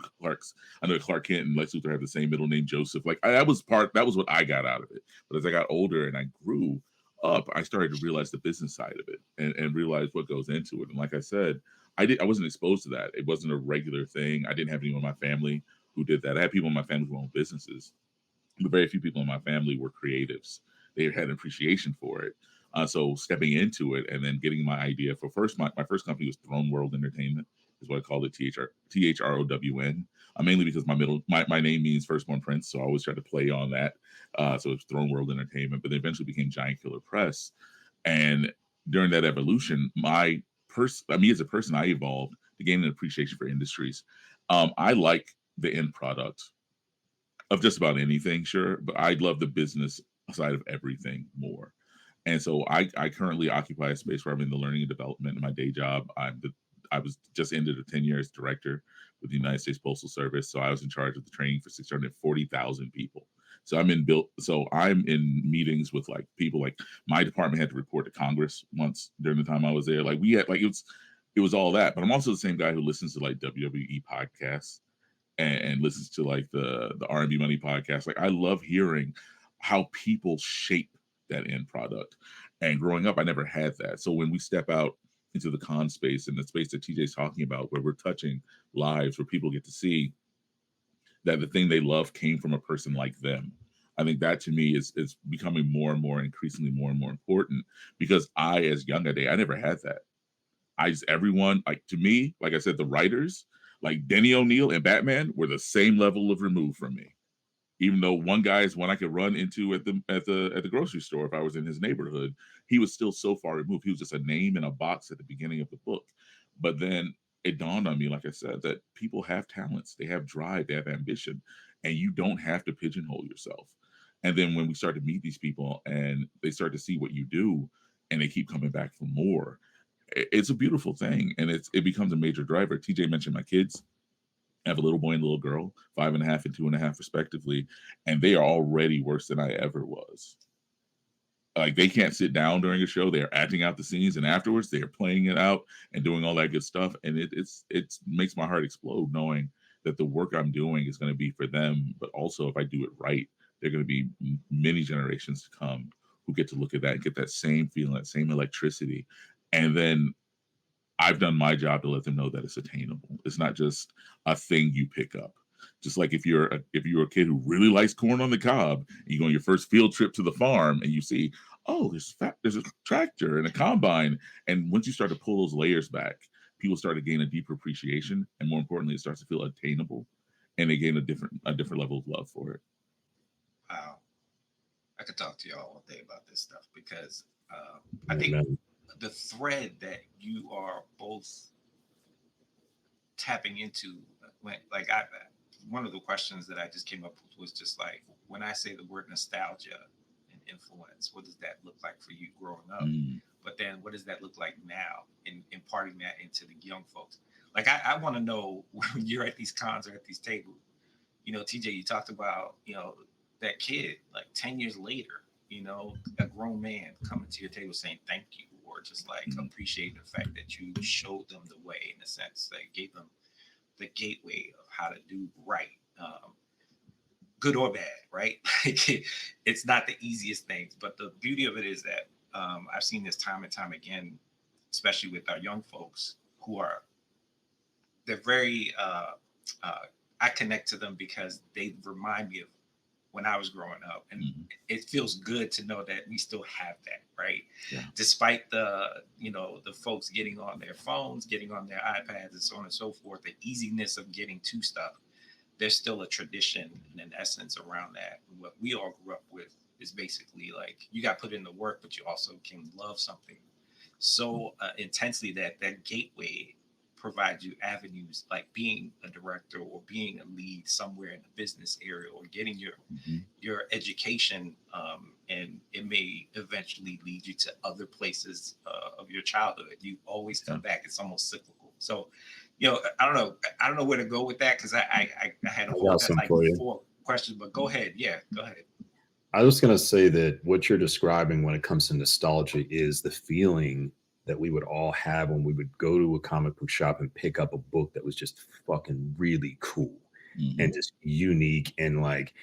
Clark Kent and Lex Luthor have the same middle name, Joseph. Like, that was what I got out of it. But as I got older and I grew up, I started to realize the business side of it, and realize what goes into it. And like I said, I wasn't exposed to that. It wasn't a regular thing. I didn't have anyone in my family who did that. I had people in my family who owned businesses, but very few people in my family were creatives. They had an appreciation for it. So stepping into it and then getting my idea for my first company was Throne World Entertainment, is what I called it, THROWN. Mainly because my name means firstborn prince, so I always tried to play on that. So it's Throne World Entertainment, but then eventually became Giant Killer Press. And during that evolution, me as a person, I evolved to gain an appreciation for industries. I like the end product of just about anything, sure, but I love the business side of everything more. And so I currently occupy a space where I'm in the learning and development in my day job. I was just ended a 10 years director with the United States Postal Service. So I was in charge of the training for 640,000 people. So I'm in meetings with like people, like my department had to report to Congress once during the time I was there. Like, we had, like, it was all that. But I'm also the same guy who listens to like WWE podcasts and listens to like the R&B Money podcast. Like, I love hearing how people shape that end product. And growing up, I never had that. So when we step out into the con space and the space that TJ's talking about, where we're touching lives, where people get to see that the thing they love came from a person like them, I think that to me is becoming more and more, increasingly more and more important, because as young Ade, I never had that. Everyone, like, to me, like I said, the writers, like Denny O'Neil and Batman, were the same level of remove from me. Even though one guy is one I could run into at the grocery store if I was in his neighborhood, he was still so far removed. He was just a name in a box at the beginning of the book. But then it dawned on me, like I said, that people have talents, they have drive, they have ambition, and you don't have to pigeonhole yourself. And then when we start to meet these people and they start to see what you do, and they keep coming back for more, It's a beautiful thing, and it becomes a major driver. TJ mentioned my kids. I have a little boy and a little girl, 5.5 and 2.5 respectively, and they are already worse than I ever was. Like, they can't sit down during a show. They're acting out the scenes, and afterwards they are playing it out and doing all that good stuff. And it makes my heart explode knowing that the work I'm doing is going to be for them, but also if I do it right, they're going to be many generations to come who get to look at that and get that same feeling, that same electricity. And then I've done my job to let them know that it's attainable. It's not just a thing you pick up. Just like if you're a kid who really likes corn on the cob, and you go on your first field trip to the farm and you see, oh, there's a tractor and a combine, and once you start to pull those layers back, people start to gain a deeper appreciation, and more importantly, it starts to feel attainable, and they gain a different level of love for it. Wow, I could talk to y'all all day about this stuff because I think the thread that you are both tapping into, one of the questions that I just came up with was just like, when I say the word nostalgia and influence, what does that look like for you growing up? But then what does that look like now in imparting that into the young folks? Like, I want to know when you're at these cons or at these tables, TJ, you talked about, that kid, like 10 years later, a grown man coming to your table saying thank you, or just like appreciating the fact that you showed them the way, in a sense, that gave them the gateway of how to do right, good or bad, right? It's not the easiest things, but the beauty of it is that I've seen this time and time again, especially with our young folks they're very, I connect to them because they remind me of when I was growing up, and it feels good to know that we still have that, right? Yeah. Despite the folks getting on their phones, getting on their iPads, and so on and so forth, the easiness of getting to stuff, there's still a tradition and an essence around that. What we all grew up with is basically like, you got put in the work, but you also can love something so intensely that gateway provides you avenues, like being a director or being a lead somewhere in the business area, or getting your education, and it may eventually lead you to other places of your childhood. You always come back. It's almost cyclical. So, I don't know where to go with that, because I had a whole like 4 questions, but go ahead. Yeah, go ahead. I was going to say that what you're describing when it comes to nostalgia is the feeling that we would all have when we would go to a comic book shop and pick up a book that was just fucking really cool and just unique. And like,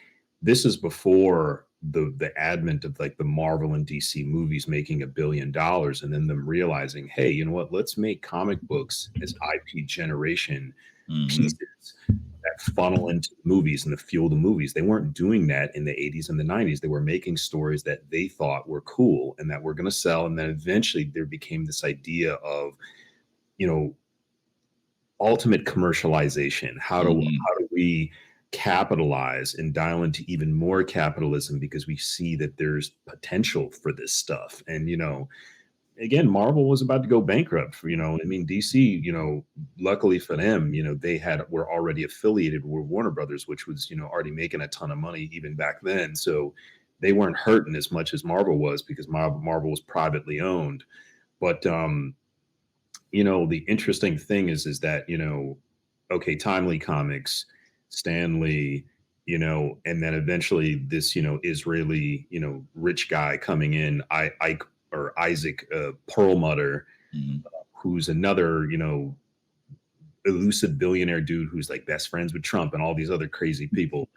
this is before the advent of like the Marvel and DC movies making $1 billion, and then them realizing, hey, you know what, let's make comic books as IP generation pieces that funnel into movies and the fuel the movies. They weren't doing that in the 80s and the 90s. They were making stories that they thought were cool and that were going to sell. And then eventually there became this idea of, ultimate commercialization. How do we capitalize and dial into even more capitalism, because we see that there's potential for this stuff. And, again, Marvel was about to go bankrupt. DC, luckily for them, were already affiliated with Warner Brothers, which was, already making a ton of money even back then. So they weren't hurting as much as Marvel was, because Marvel was privately owned. But, the interesting thing is that, okay, Timely Comics, Stan Lee, and then eventually this, Israeli, rich guy coming in, Isaac Perlmutter, who's another, elusive billionaire dude who's like best friends with Trump and all these other crazy people,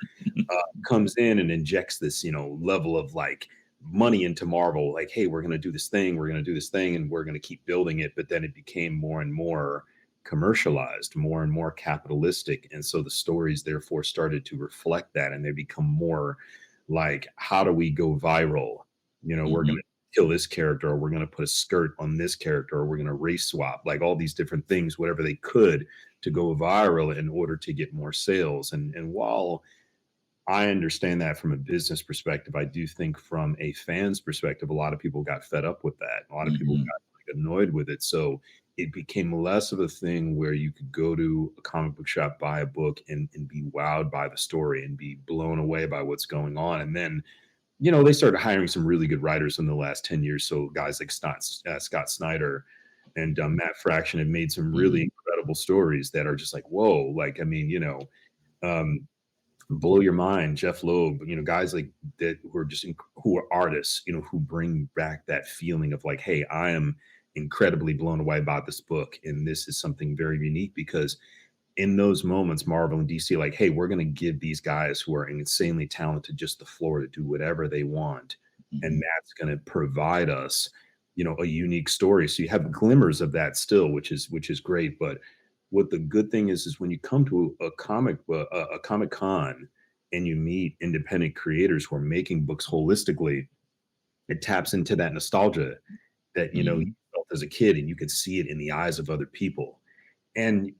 comes in and injects this, level of like money into Marvel. Like, hey, we're going to do this thing, and we're going to keep building it. But then it became more and more commercialized, more and more capitalistic. And so the stories therefore started to reflect that, and they become more like, how do we go viral? We're going to kill this character, or we're going to put a skirt on this character, or we're going to race swap, like all these different things, whatever they could to go viral in order to get more sales. And while I understand that from a business perspective, I do think from a fan's perspective, a lot of people got fed up with that. A lot of people got like annoyed with it. So it became less of a thing where you could go to a comic book shop, buy a book, and be wowed by the story and be blown away by what's going on. And then, they started hiring some really good writers in the last 10 years. So guys like Scott Snyder and Matt Fraction have made some really incredible stories that are just like, whoa, like, I mean, blow your mind. Jeff Loeb, guys like that who are just who are artists, who bring back that feeling of like, hey, I am incredibly blown away about this book, and this is something very unique, because in those moments, Marvel and DC are like, hey, we're going to give these guys who are insanely talented just the floor to do whatever they want, and that's going to provide us, a unique story. So you have glimmers of that still, which is great. But what the good thing is when you come to a Comic Con and you meet independent creators who are making books holistically, it taps into that nostalgia that you felt as a kid, and you could see it in the eyes of other people. And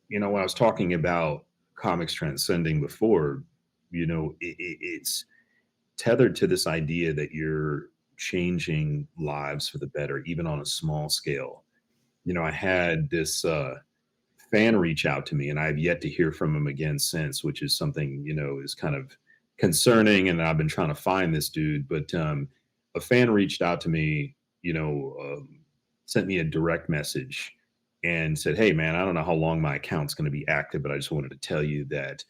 when I was talking about comics transcending before, it's tethered to this idea that you're changing lives for the better, even on a small scale. I had this fan reach out to me, and I've yet to hear from him again since, which is something, is kind of concerning. And I've been trying to find this dude, but a fan reached out to me, sent me a direct message and said, hey man, I don't know how long my account's going to be active, but I just wanted to tell you that,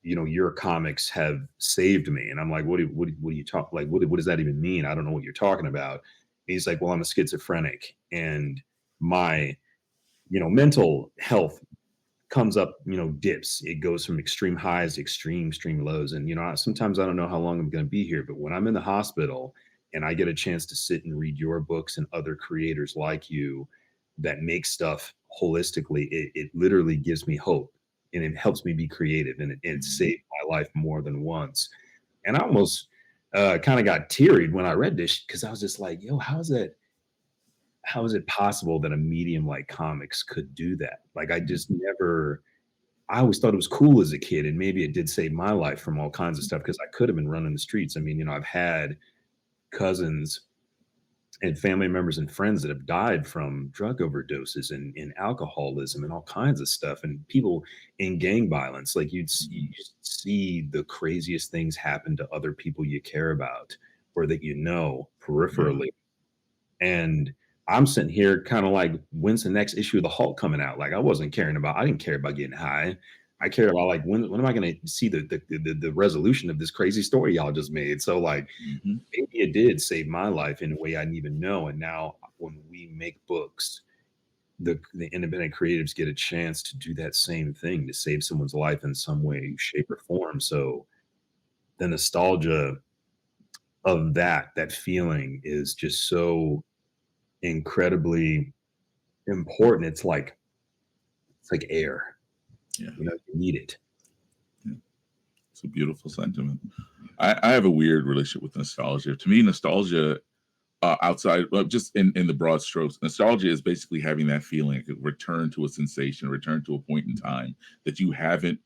your comics have saved me. And I'm like, what do you talk? Like, what does that even mean? I don't know what you're talking about. And he's like, well, I'm a schizophrenic, and my, mental health comes up, dips. It goes from extreme highs to extreme lows. And, sometimes I don't know how long I'm going to be here, but when I'm in the hospital and I get a chance to sit and read your books and other creators like you that make stuff holistically, it literally gives me hope, and it helps me be creative, and it saved my life more than once. And I almost kind of got teary when I read this, because I was just like, yo, how is it possible that a medium like comics could do that? Like, I always thought it was cool as a kid, and maybe it did save my life from all kinds of stuff, because I could have been running the streets. I mean, I've had cousins and family members and friends that have died from drug overdoses and alcoholism and all kinds of stuff, and people in gang violence. Like, you see the craziest things happen to other people you care about, or that peripherally. And I'm sitting here kind of like, when's the next issue of the Hulk coming out? Like, I didn't care about getting high. I cared about, like, when am I going to see the resolution of this crazy story y'all just made? So, like, maybe it did save my life in a way I didn't even know. And now when we make books, the independent creatives get a chance to do that same thing, to save someone's life in some way, shape, or form. So the nostalgia of that feeling is just so incredibly important. It's like air. Yeah. You need it. Yeah. It's a beautiful sentiment. I have a weird relationship with nostalgia. To me, nostalgia, outside, just in the broad strokes, nostalgia is basically having that feeling, like a return to a sensation, a return to a point in time that you haven't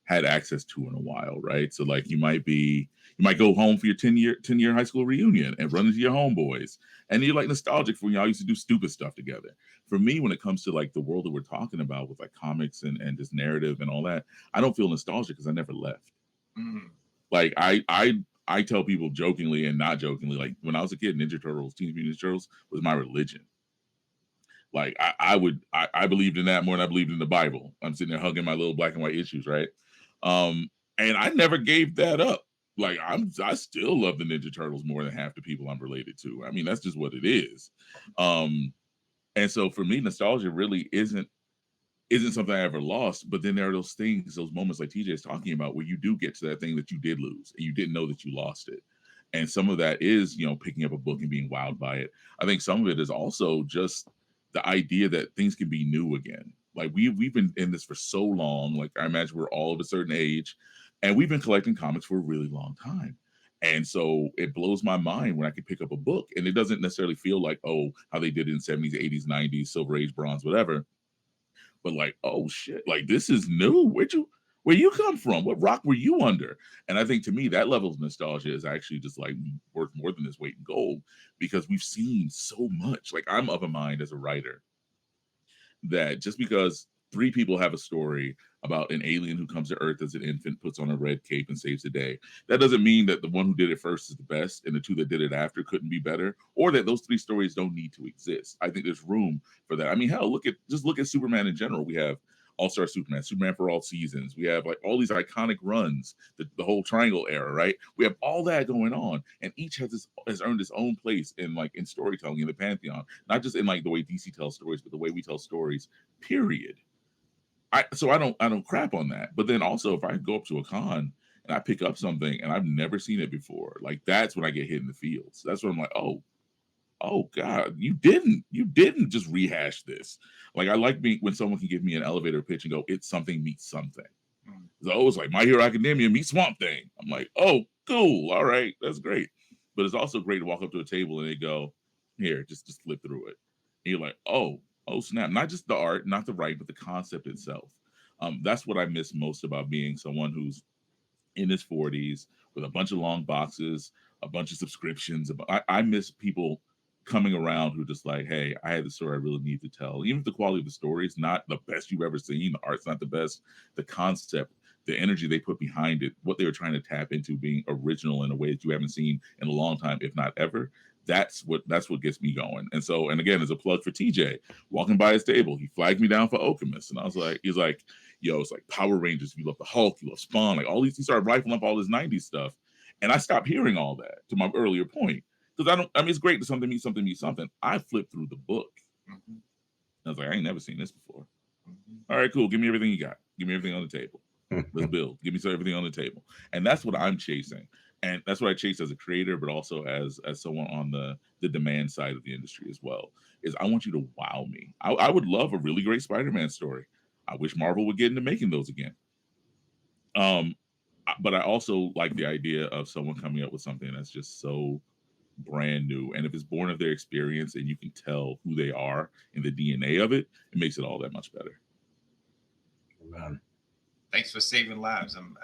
had access to in a while, right? So, like, you might go home for your 10-year high school reunion and run into your homeboys, and you're like nostalgic for when y'all used to do stupid stuff together. For me, when it comes to like the world that we're talking about with like comics and this narrative and all that, I don't feel nostalgic because I never left. Like, I tell people jokingly and not jokingly, like, when I was a kid, Ninja Turtles, Teenage Mutant Ninja Turtles was my religion. Like, I believed in that more than I believed in the Bible. I'm sitting there hugging my little black and white issues, right? And I never gave that up. Like, I still love the Ninja Turtles more than half the people I'm related to. I mean, that's just what it is. And so for me, nostalgia really isn't something I ever lost. But then there are those things, those moments like TJ is talking about, where you do get to that thing that you did lose and you didn't know that you lost it. And some of that is, picking up a book and being wowed by it. I think some of it is also just the idea that things can be new again. Like, we've been in this for so long. Like, I imagine we're all of a certain age, and we've been collecting comics for a really long time. And so it blows my mind when I can pick up a book and it doesn't necessarily feel like, oh, how they did it in 70s, 80s, 90s, Silver Age, Bronze, whatever. But like, oh shit, like, this is new. Where you come from? What rock were you under? And I think, to me, that level of nostalgia is actually just like worth more than its weight in gold, because we've seen so much. Like, I'm of a mind as a writer that just because 3 people have a story about an alien who comes to Earth as an infant, puts on a red cape, and saves the day. That doesn't mean that the one who did it first is the best and the 2 that did it after couldn't be better, or that those 3 stories don't need to exist. I think there's room for that. I mean, hell, look at Superman in general. We have All-Star Superman, Superman for All Seasons. We have like all these iconic runs, the whole Triangle era, right? We have all that going on, and each has earned its own place in storytelling in the pantheon, not just in like the way DC tells stories, but the way we tell stories. Period. So I don't crap on that. But then also, if I go up to a con and I pick up something and I've never seen it before, like that's when I get hit in the feels. That's when I'm like, oh God, you didn't just rehash this. Like I like when someone can give me an elevator pitch and go, it's something meets something. So it's like My Hero Academia meets Swamp Thing. I'm like, oh, cool, all right, that's great. But it's also great to walk up to a table and they go, here, just flip through it. And you're like, oh snap! Not just the art, not the writing, but the concept itself. That's what I miss most about being someone who's in his 40s with a bunch of long boxes, a bunch of subscriptions. I miss people coming around who just like, hey, I had the story I really need to tell. Even if the quality of the story is not the best you've ever seen, the art's not the best, the concept, the energy they put behind it, what they were trying to tap into being original in a way that you haven't seen in a long time, if not ever. That's what gets me going. And so, and again, as a plug for TJ, walking by his table, he flagged me down for Alchemist. And I was like, he's like, yo, it's like Power Rangers. You love the Hulk, you love Spawn, like all these, he started rifling up all this 90s stuff. And I stopped hearing all that, to my earlier point. Because it's great to something meet something. I flipped through the book. Mm-hmm. I was like, I ain't never seen this before. Mm-hmm. All right, cool. Give me everything you got. Give me everything on the table. Let's build. Give me everything on the table. And that's what I'm chasing. And that's what I chase as a creator, but also as someone on the demand side of the industry as well, is I want you to wow me. I would love a really great Spider-Man story. I wish Marvel would get into making those again. But I also like the idea of someone coming up with something that's just so brand new. And if it's born of their experience and you can tell who they are in the DNA of it, it makes it all that much better. Man. Thanks for saving lives. I'm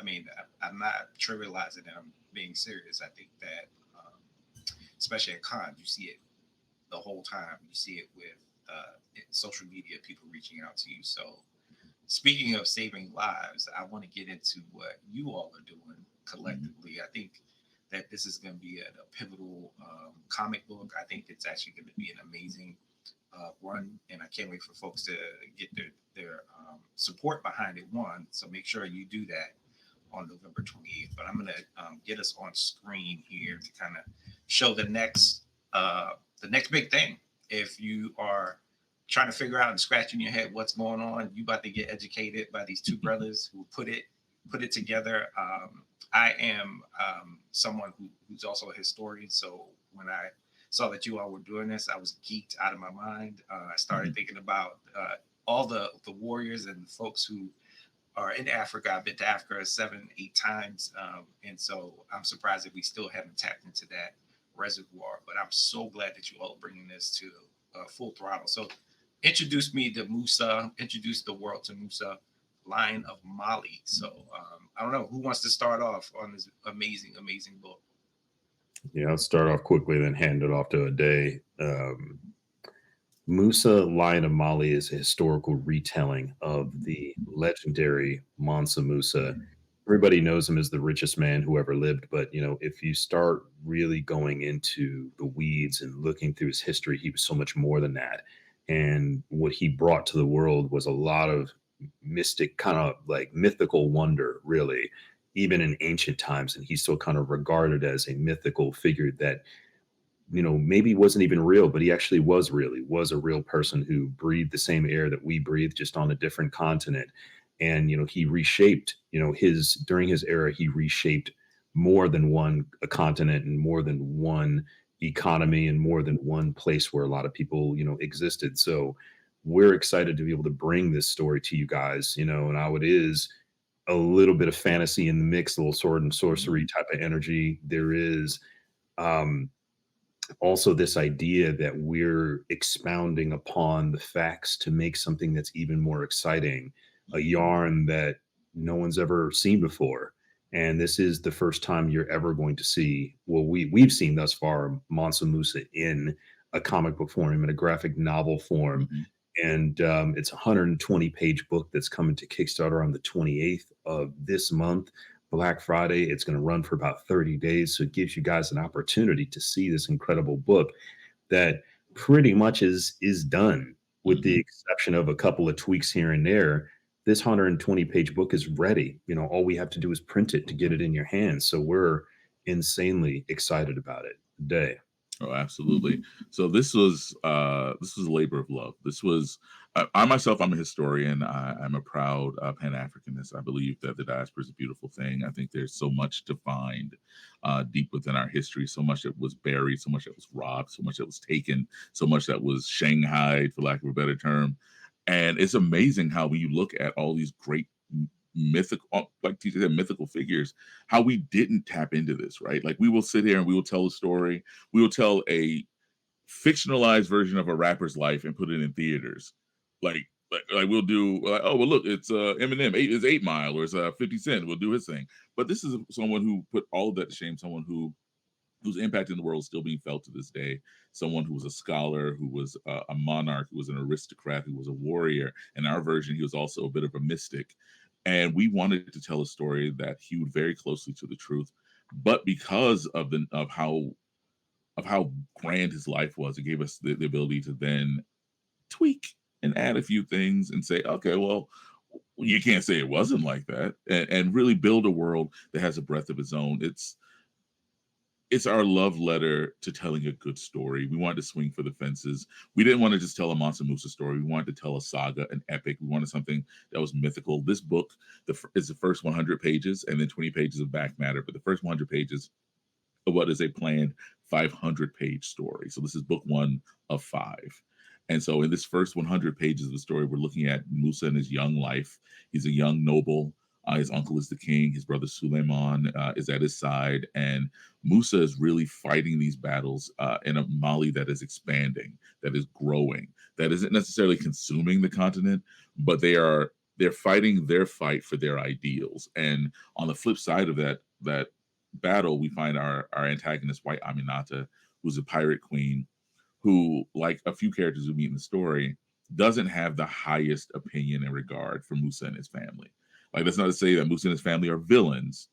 not trivializing it. I'm being serious. I think that, especially at cons, you see it the whole time. You see it with social media, people reaching out to you. So speaking of saving lives, I want to get into what you all are doing collectively. Mm-hmm. I think that this is going to be a pivotal comic book. I think it's actually going to be an amazing run, and I can't wait for folks to get their support behind it. So make sure you do that on November 28th. But I'm going to get us on screen here to kind of show the next big thing. If you are trying to figure out and scratching your head what's going on, you about to get educated by these 2 brothers who put it together. I am someone who's also a historian, so when I saw that you all were doing this, I was geeked out of my mind. I started thinking about all the warriors and the folks who are in Africa. I've been to Africa 7, 8 times, and so I'm surprised that we still haven't tapped into that reservoir. But I'm so glad that you all are bringing this to full throttle. So introduce the world to Musa, Lion of Mali. So I don't know who wants to start off on this amazing book. Yeah, I'll start off quickly, then hand it off to Ade. Musa, Lion of Mali is a historical retelling of the legendary Mansa Musa. Everybody knows him as the richest man who ever lived, but if you start really going into the weeds and looking through his history, he was so much more than that. And what he brought to the world was a lot of mystic, kind of like mythical wonder, really, even in ancient times. And he's still kind of regarded as a mythical figure that, maybe wasn't even real, but he actually was real. He was a real person who breathed the same air that we breathe, just on a different continent. And, he reshaped, during his era, he reshaped more than one continent and more than one economy and more than one place where a lot of people, existed. So we're excited to be able to bring this story to you guys, and how it is a little bit of fantasy in the mix, a little sword and sorcery type of energy. There is also this idea that we're expounding upon the facts to make something that's even more exciting, a yarn that no one's ever seen before. And this is the first time you're ever going to see, well, we've seen thus far, Mansa Musa in a comic book form, in a graphic novel form. And it's a 120-page book that's coming to Kickstarter on the 28th of this month, Black Friday. It's going to run for about 30 days. So it gives you guys an opportunity to see this incredible book that pretty much is done, with the exception of a couple of tweaks here and there. This 120-page book is ready. You know, all we have to do is print it to get it in your hands. So we're insanely excited about it today. Oh, absolutely. So this was a labor of love. This was I myself. I'm a historian. I'm a proud Pan-Africanist. I believe that the diaspora is a beautiful thing. I think there's so much to find deep within our history. So much that was buried. So much that was robbed. So much that was taken. So much that was shanghaied, for lack of a better term. And it's amazing how when you look at all these great mythical, like TJ said, mythical figures, how we didn't tap into this, right? Like we will sit here and we will tell a story. We will tell a fictionalized version of a rapper's life and put it in theaters. Like we'll do like, oh well, look, it's Eminem, it's 8 Mile, or it's 50 Cent. We'll do his thing. But this is someone who put all of that to shame. Someone whose impact in the world is still being felt to this day. Someone who was a scholar, who was a monarch, who was an aristocrat, who was a warrior. In our version, he was also a bit of a mystic. And we wanted to tell a story that hewed very closely to the truth. But because of how grand his life was, it gave us the ability to then tweak and add a few things and say, okay, well, you can't say it wasn't like that, and really build a world that has a breath of its own. It's our love letter to telling a good story. We wanted to swing for the fences. We didn't want to just tell a Mansa Musa story. We wanted to tell a saga, an epic. We wanted something that was mythical. This book is the first 100 pages and then 20 pages of back matter, but the first 100 pages of what is a planned 500-page story. So this is book 1 of 5. And so in this first 100 pages of the story, we're looking at Musa in his young life. He's a young noble. His uncle is the king. His brother Suleiman is at his side. And Musa is really fighting these battles in a Mali that is expanding, that is growing, that isn't necessarily consuming the continent, but they're fighting their fight for their ideals. And on the flip side of that battle, we find our antagonist, White Aminata, who's a pirate queen, who, like a few characters we meet in the story, doesn't have the highest opinion and regard for Musa and his family. Like, that's not to say that Musa and his family are villains,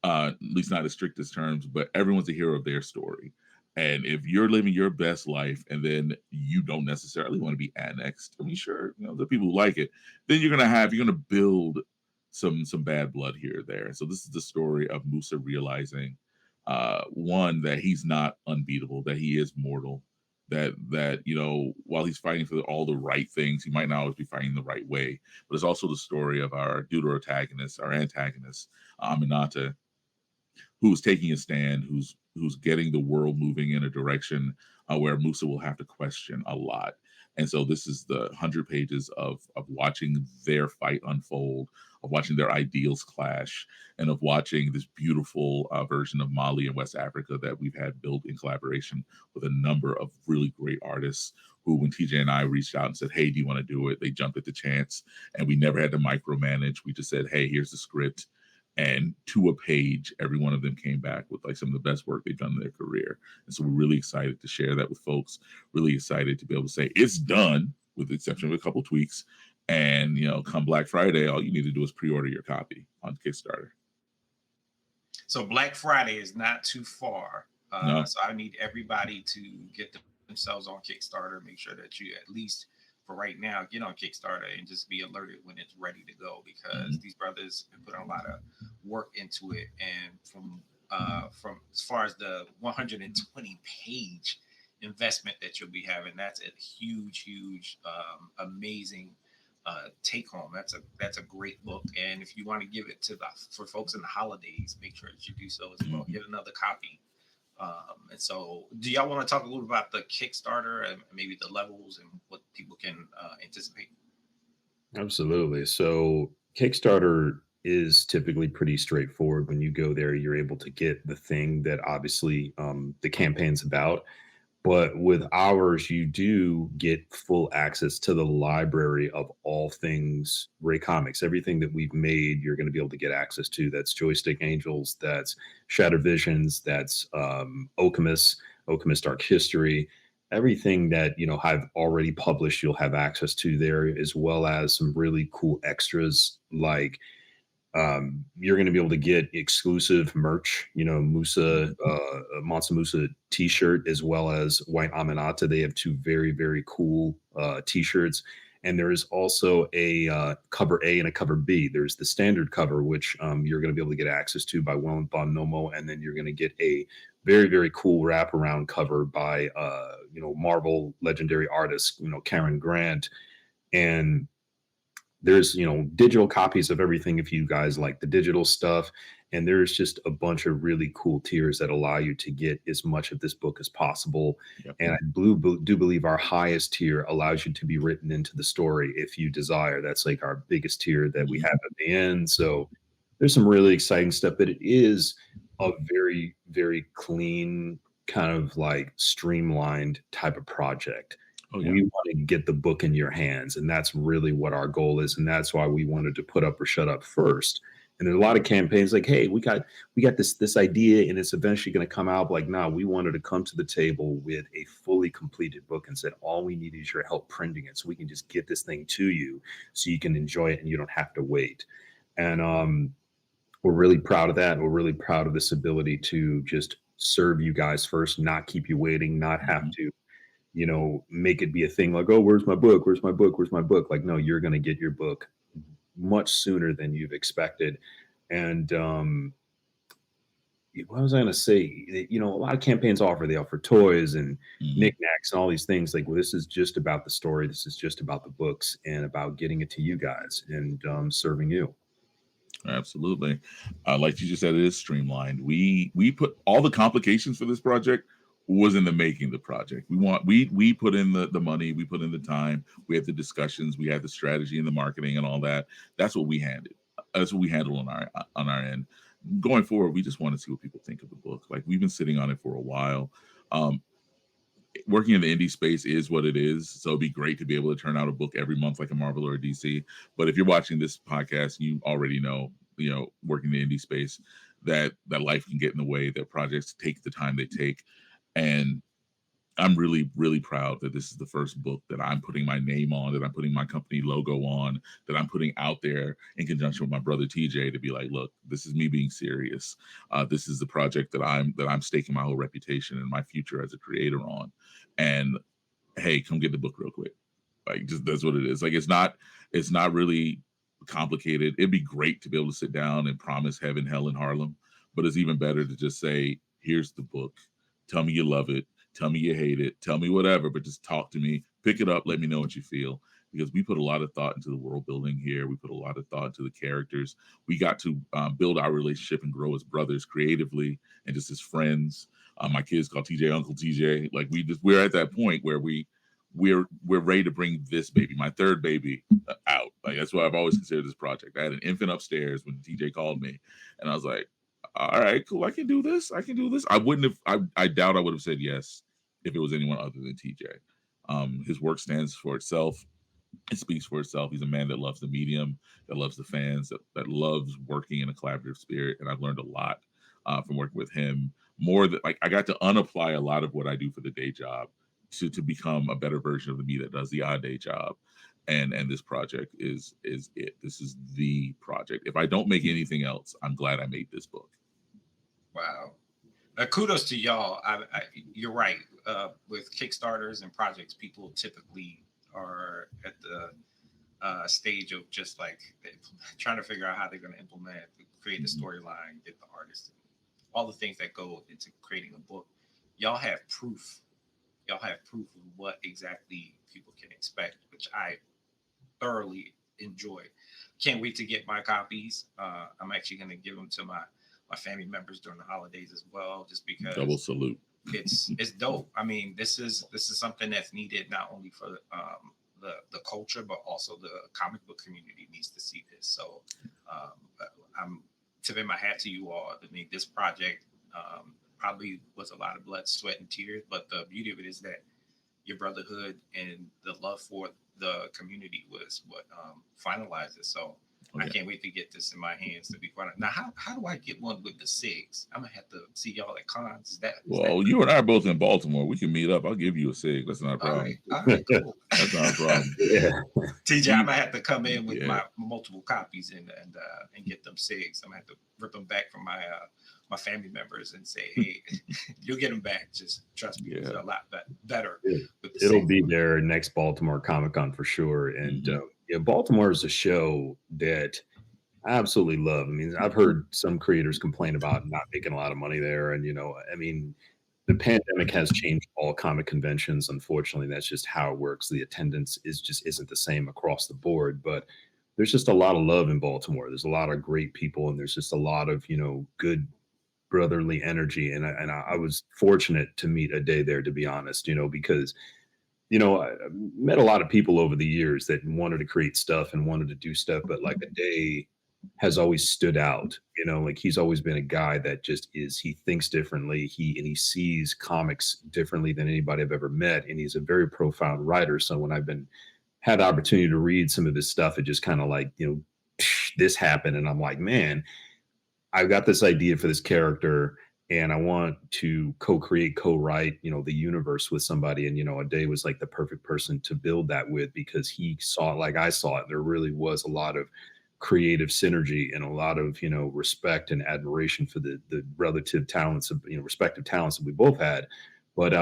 at least not in the strictest terms, but everyone's a hero of their story. And if you're living your best life and then you don't necessarily want to be annexed, I mean, sure, the people who like it, then you're gonna build some bad blood here or there. So this is the story of Musa realizing, one, that he's not unbeatable, that he is mortal, that while he's fighting for all the right things, he might not always be fighting the right way. But it's also the story of our deuterotagonist, our antagonist, Aminata, who's taking a stand, who's getting the world moving in a direction where Musa will have to question a lot. And so this is the 100 pages of watching their fight unfold, of watching their ideals clash, and of watching this beautiful version of Mali and West Africa that we've had built in collaboration with a number of really great artists who, when TJ and I reached out and said, hey, do you want to do it? They jumped at the chance, and we never had to micromanage. We just said, hey, here's the script. And to a page, every one of them came back with like some of the best work they've done in their career. And so we're really excited to share that with folks, really excited to be able to say it's done, with the exception of a couple tweaks. And, come Black Friday, all you need to do is pre-order your copy on Kickstarter. So Black Friday is not too far. No. So I need everybody to get themselves on Kickstarter. Make sure that you, at least for right now, get on Kickstarter and just be alerted when it's ready to go, because these brothers have put a lot of work into it. And from as far as the 120-page investment that you'll be having, that's a huge, amazing take home. That's a great book. And if you want to give it for folks in the holidays, make sure that you do so as well. Get another copy. And so, do y'all want to talk a little about the Kickstarter and maybe the levels and what people can anticipate? Absolutely. So Kickstarter is typically pretty straightforward. When you go there, you're able to get the thing that obviously the campaign's about. But with ours, you do get full access to the library of all things Rae Comics. Everything that we've made, you're going to be able to get access to. That's Joystick Angels, that's Shattered Visions, that's Okemos Dark History. everything that I've already published, you'll have access to there, as well as some really cool extras like you're going to be able to get exclusive merch, Mansa Musa t-shirt, as well as White Aminata. They have two very, very cool t-shirts. And there is also a cover A and a cover B. There's the standard cover, which you're going to be able to get access to by Willem von Nomo. And then you're going to get a very, very cool wraparound cover by, Marvel legendary artist, Karen Grant. And there's digital copies of everything if you guys like the digital stuff, and there's just a bunch of really cool tiers that allow you to get as much of this book as possible. Yep. And I do believe our highest tier allows you to be written into the story if you desire. That's like our biggest tier that we have at the end. So there's some really exciting stuff, but it is a very, very clean, kind of like streamlined type of project. Oh, yeah. We want to get the book in your hands, and that's really what our goal is, and that's why we wanted to put up or shut up first. And there's a lot of campaigns like, hey, we got this idea, and it's eventually going to come out. But like, nah, we wanted to come to the table with a fully completed book and said, all we need is your help printing it, so we can just get this thing to you, so you can enjoy it and you don't have to wait. And we're really proud of that. We're really proud of this ability to just serve you guys first, not keep you waiting, not have to make it be a thing like, oh, where's my book? Where's my book? Where's my book? Like, no, you're going to get your book much sooner than you've expected. And what was I going to say? A lot of campaigns they offer toys and knickknacks and all these things. Like, well, this is just about the story. This is just about the books and about getting it to you guys and serving you. Absolutely. Like you just said, it is streamlined. We put all the complications for this project was in the making the project. We put in the money, we put in the time, we had the discussions, we had the strategy and the marketing and all that. That's what we handled. That's what we handle on our end. Going forward, we just want to see what people think of the book. Like, we've been sitting on it for a while. Working in the indie space is what it is. So it'd be great to be able to turn out a book every month like a Marvel or a DC. But if you're watching this podcast, you already know, working in the indie space, that life can get in the way, that projects take the time they take. And I'm really, really proud that this is the first book that I'm putting my name on, that I'm putting my company logo on, that I'm putting out there in conjunction with my brother TJ to be like, look, this is me being serious. This is the project that I'm staking my whole reputation and my future as a creator on. And hey, come get the book real quick. Like, just that's what it is. Like, it's not really complicated. It'd be great to be able to sit down and promise heaven, hell, and Harlem, but it's even better to just say, here's the book. Tell me you love it. Tell me you hate it. Tell me whatever, but just talk to me. Pick it up. Let me know what you feel. Because we put a lot of thought into the world building here. We put a lot of thought into the characters. We got to build our relationship and grow as brothers creatively and just as friends. My kids call TJ Uncle TJ. Like, we're at that point where we're ready to bring this baby, my third baby, out. Like, that's why I've always considered this project. I had an infant upstairs when TJ called me, and I was like, all right, cool. I can do this. I doubt I would have said yes if it was anyone other than TJ. His work stands for itself. It speaks for itself. He's a man that loves the medium, that loves the fans, that loves working in a collaborative spirit. And I've learned a lot from working with him. More that, like, I got to unapply a lot of what I do for the day job to become a better version of me that does the odd day job. And this project is it. This is the project. If I don't make anything else, I'm glad I made this book. Wow. Kudos to y'all. You're right. With Kickstarters and projects, people typically are at the stage of just like trying to figure out how they're going to implement, create the storyline, get the artist, all the things that go into creating a book. Y'all have proof. Y'all have proof of what exactly people can expect, which I thoroughly enjoy. Can't wait to get my copies. I'm actually going to give them to my family members during the holidays as well, just because double salute. It's dope. I mean, this is something that's needed not only for the culture, but also the comic book community needs to see this. So I'm tipping my hat to you all. I mean, this project probably was a lot of blood, sweat, and tears, but the beauty of it is that your brotherhood and the love for the community was what finalized it. So Oh, I yeah. can't wait to get this in my hands. To be quite honest. Now, how do I get one with the SIGs? I'm gonna have to see y'all at cons. Is that Well, you and I are both in Baltimore. We can meet up. I'll give you a SIG. That's not a problem. all right, cool. That's not a problem. Yeah. TJ, I'm gonna have to come in with Yeah. my multiple copies and get them SIGs. I'm gonna have to rip them back from my family members and say, hey, you'll get them back. Just trust me, it's a lot better with the It'll SIGs. be there next Baltimore Comic Con for sure. And yeah, Baltimore is a show that I absolutely love. I mean, I've heard some creators complain about not making a lot of money there. And, I mean, the pandemic has changed all comic conventions. Unfortunately, that's just how it works. The attendance isn't the same across the board, but there's just a lot of love in Baltimore. There's a lot of great people, and there's just a lot of, good brotherly energy. And I was fortunate to meet Ade there, to be honest, because I met a lot of people over the years that wanted to create stuff and wanted to do stuff, but like Ade has always stood out, like he's always been a guy that just he thinks differently. He sees comics differently than anybody I've ever met. And he's a very profound writer. So when I've had the opportunity to read some of his stuff, it just kind of like, this happened. And I'm like, man, I've got this idea for this character and I want to co-create, co-write, the universe with somebody. And, Ade was like the perfect person to build that with because he saw it like I saw it. There really was a lot of creative synergy and a lot of, respect and admiration for the relative talents of, respective talents that we both had. But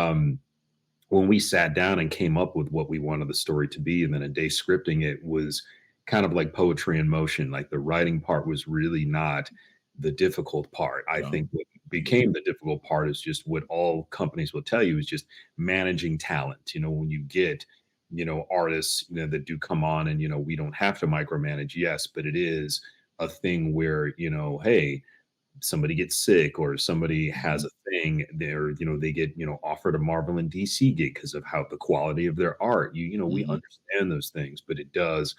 when we sat down and came up with what we wanted the story to be, and then Ade scripting it was kind of like poetry in motion. Like the writing part was really not the difficult part. I think what became the difficult part is just what all companies will tell you is just managing talent. When you get, artists, that do come on and, we don't have to micromanage. Yes, but it is a thing where, hey, somebody gets sick or somebody has a thing there, they get, offered a Marvel and DC gig because of how the quality of their art, we understand those things, but it does,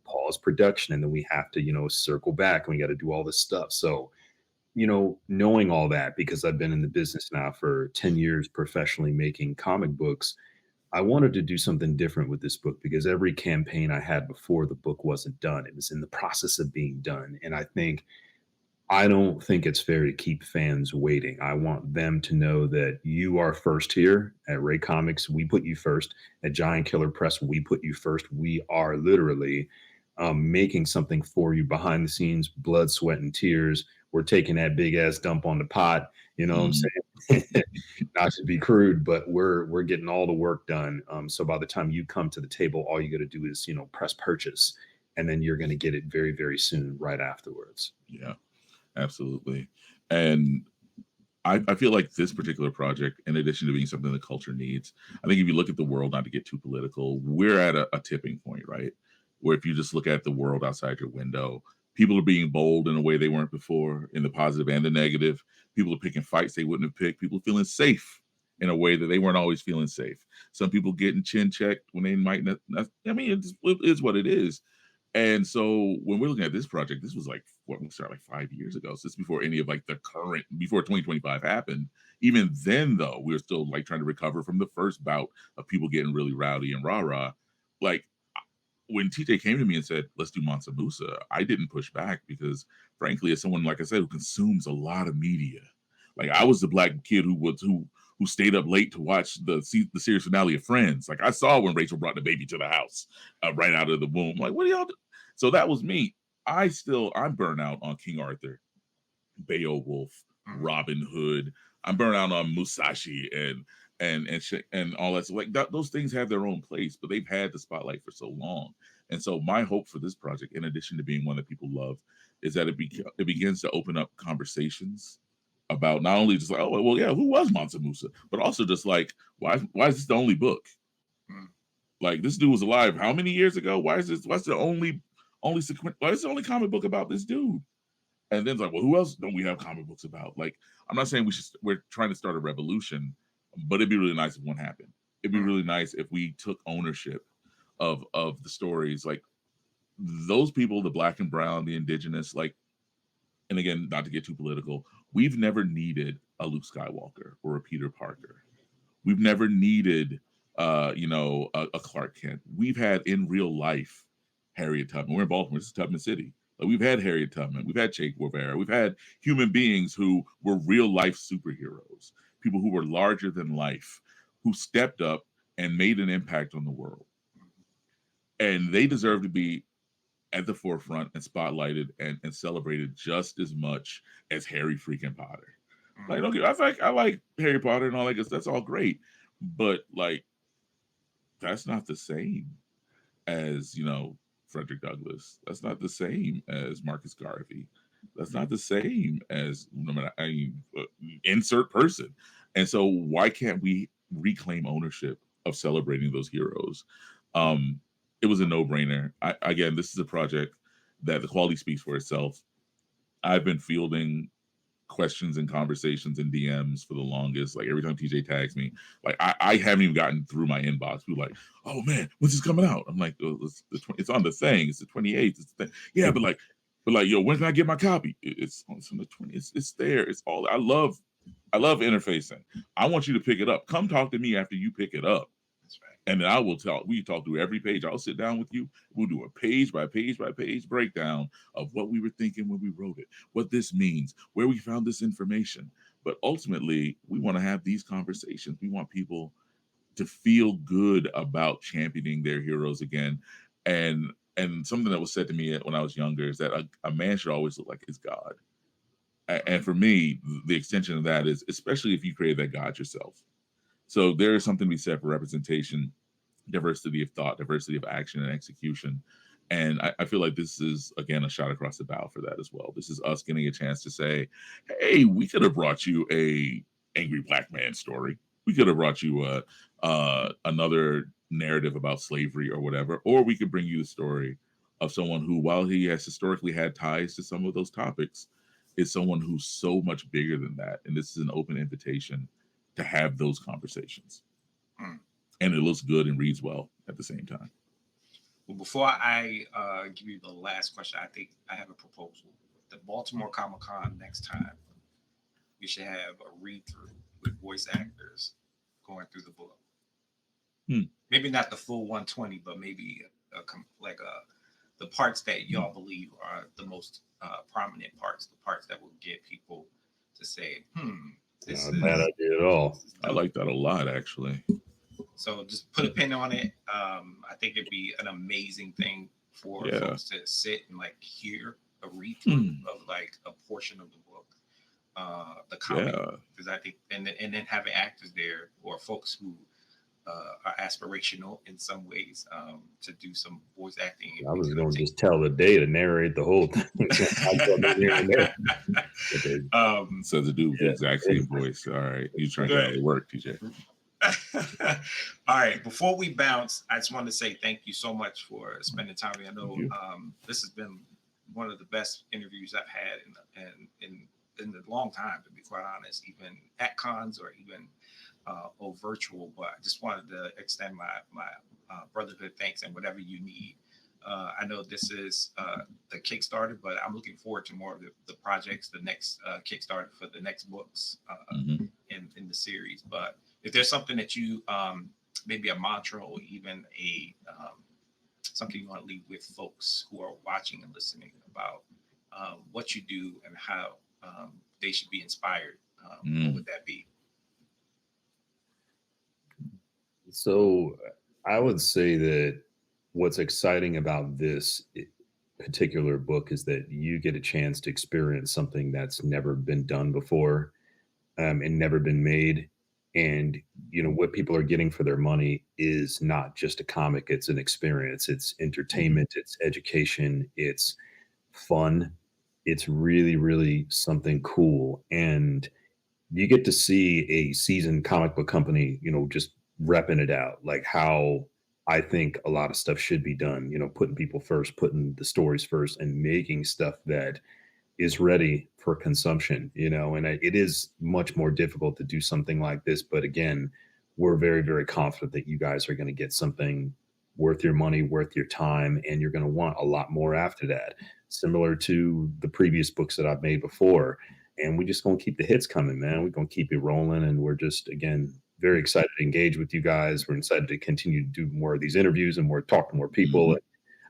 pause production. And then we have to, circle back and we got to do all this stuff. So, knowing all that, because I've been in the business now for 10 years professionally making comic books, I wanted to do something different with this book because every campaign I had before the book wasn't done. It was in the process of being done. And I don't think it's fair to keep fans waiting. I want them to know that you are first here at Rae Comics. We put you first. At Giant Killer Press, we put you first. We are literally making something for you behind the scenes, blood, sweat, and tears. We're taking that big ass dump on the pot. You know what I'm saying? Not to be crude, but we're getting all the work done. So by the time you come to the table, all you got to do is, press purchase, and then you're going to get it very, very soon right afterwards. Yeah. Absolutely. And I feel like this particular project, in addition to being something the culture needs, I think if you look at the world, not to get too political, we're at a tipping point, right? Where if you just look at the world outside your window, people are being bold in a way they weren't before, in the positive and the negative. People are picking fights they wouldn't have picked. People feeling safe in a way that they weren't always feeling safe. Some people getting chin checked when they might not. I mean, it is what it is. And so when we're looking at this project, this was like what we started like 5 years ago. So it's before any of like before 2025 happened. Even then, though, we were still like trying to recover from the first bout of people getting really rowdy and rah-rah. Like when TJ came to me and said, let's do Mansa Musa, I didn't push back because frankly, as someone, like I said, who consumes a lot of media, like I was the black kid who stayed up late to watch the series finale of Friends. Like I saw when Rachel brought the baby to the house right out of the womb. Like, what are y'all do? So that was me. I'm burnt out on King Arthur, Beowulf, Robin Hood. I'm burnt out on Musashi and all that. So like those things have their own place, but they've had the spotlight for so long. And so my hope for this project, in addition to being one that people love, is that it begins to open up conversations about not only just like, oh, well, yeah, who was Mansa Musa, but also just like, why is this the only book? Like this dude was alive how many years ago? Why is the only comic book about this dude? And then it's like, well, who else don't we have comic books about? Like, I'm not saying we're trying to start a revolution, but it'd be really nice if one happened. It'd be really nice if we took ownership of the stories. Like those people, the black and brown, the indigenous, like, and again, not to get too political, we've never needed a Luke Skywalker or a Peter Parker. We've never needed, a Clark Kent. We've had in real life Harriet Tubman. We're in Baltimore. This is Tubman City. Like, we've had Harriet Tubman, we've had Che Guevara, we've had human beings who were real life superheroes, people who were larger than life, who stepped up and made an impact on the world. And they deserve to be at the forefront and spotlighted and celebrated just as much as Harry freaking Potter. Like, okay, I like Harry Potter and all that, because that's all great, but like, that's not the same as, you know, Frederick Douglass. That's not the same as Marcus Garvey. That's not the same as, insert person. And so why can't we reclaim ownership of celebrating those heroes? It was a no-brainer. Again, this is a project that the quality speaks for itself. I've been fielding questions and conversations and DMs for the longest. Like, every time TJ tags me, like, I haven't even gotten through my inbox. We're like, oh man, when's this coming out? I'm like, oh, it's on the thing. It's the 28th. It's the thing. Yeah, but like, yo, when can I get my copy? It's on the 20th. It's there. It's all. I love interfacing. I want you to pick it up. Come talk to me after you pick it up. That's right. And then I will talk. We talk through every page. I'll sit down with you. We'll do a page by page by page breakdown of what we were thinking when we wrote it, what this means, where we found this information. But ultimately, we want to have these conversations. We want people to feel good about championing their heroes again. And something that was said to me when I was younger is that a man should always look like his God. And for me, the extension of that is, especially if you create that God yourself. So there is something to be said for representation, diversity of thought, diversity of action and execution. And I feel like this is, again, a shot across the bow for that as well. This is us getting a chance to say, hey, we could have brought you a angry black man story. We could have brought you another narrative about slavery or whatever, or we could bring you the story of someone who, while he has historically had ties to some of those topics, is someone who's so much bigger than that. And this is an open invitation to have those conversations. And it looks good and reads well at the same time. Well, before I give you the last question, I think I have a proposal. The Baltimore Comic-Con next time, we should have a read-through with voice actors going through the book. Maybe not the full 120, but maybe the parts that y'all believe are the most prominent parts, the parts that will get people to say, this not a bad idea at all. I like that a lot, actually. So just put a pin on it. I think it'd be an amazing thing for folks to sit and like hear a read through of like a portion of the book, the comic. Because I think, and then having actors there or folks who are aspirational in some ways to do some voice acting. I was going to just tell the day to narrate the whole thing. So the dude with the exact same voice. All right, you trying to get out of work, TJ. All right, before we bounce, I just wanted to say thank you so much for spending time with me. I know this has been one of the best interviews I've had in a long time, to be quite honest, even at cons or even or virtual. But I just wanted to extend my brotherhood thanks, and whatever you need. I know this is the Kickstarter, but I'm looking forward to more of the projects, the next Kickstarter for the next books in the series. But if there's something that you, maybe a mantra or even a something you want to leave with folks who are watching and listening about what you do and how they should be inspired, what would that be? So I would say that what's exciting about this particular book is that you get a chance to experience something that's never been done before and never been made. And, you know, what people are getting for their money is not just a comic. It's an experience. It's entertainment. It's education. It's fun. It's really, really something cool. And you get to see a seasoned comic book company, you know, just repping it out, like how I think a lot of stuff should be done, you know, putting people first, putting the stories first, and making stuff that is ready for consumption, you know. And it is much more difficult to do something like this. But again, we're very, very confident that you guys are going to get something worth your money, worth your time, and you're going to want a lot more after that, similar to the previous books that I've made before. And we're just going to keep the hits coming, man. We're going to keep it rolling. And we're just, again, very excited to engage with you guys. We're excited to continue to do more of these interviews and talk to more people.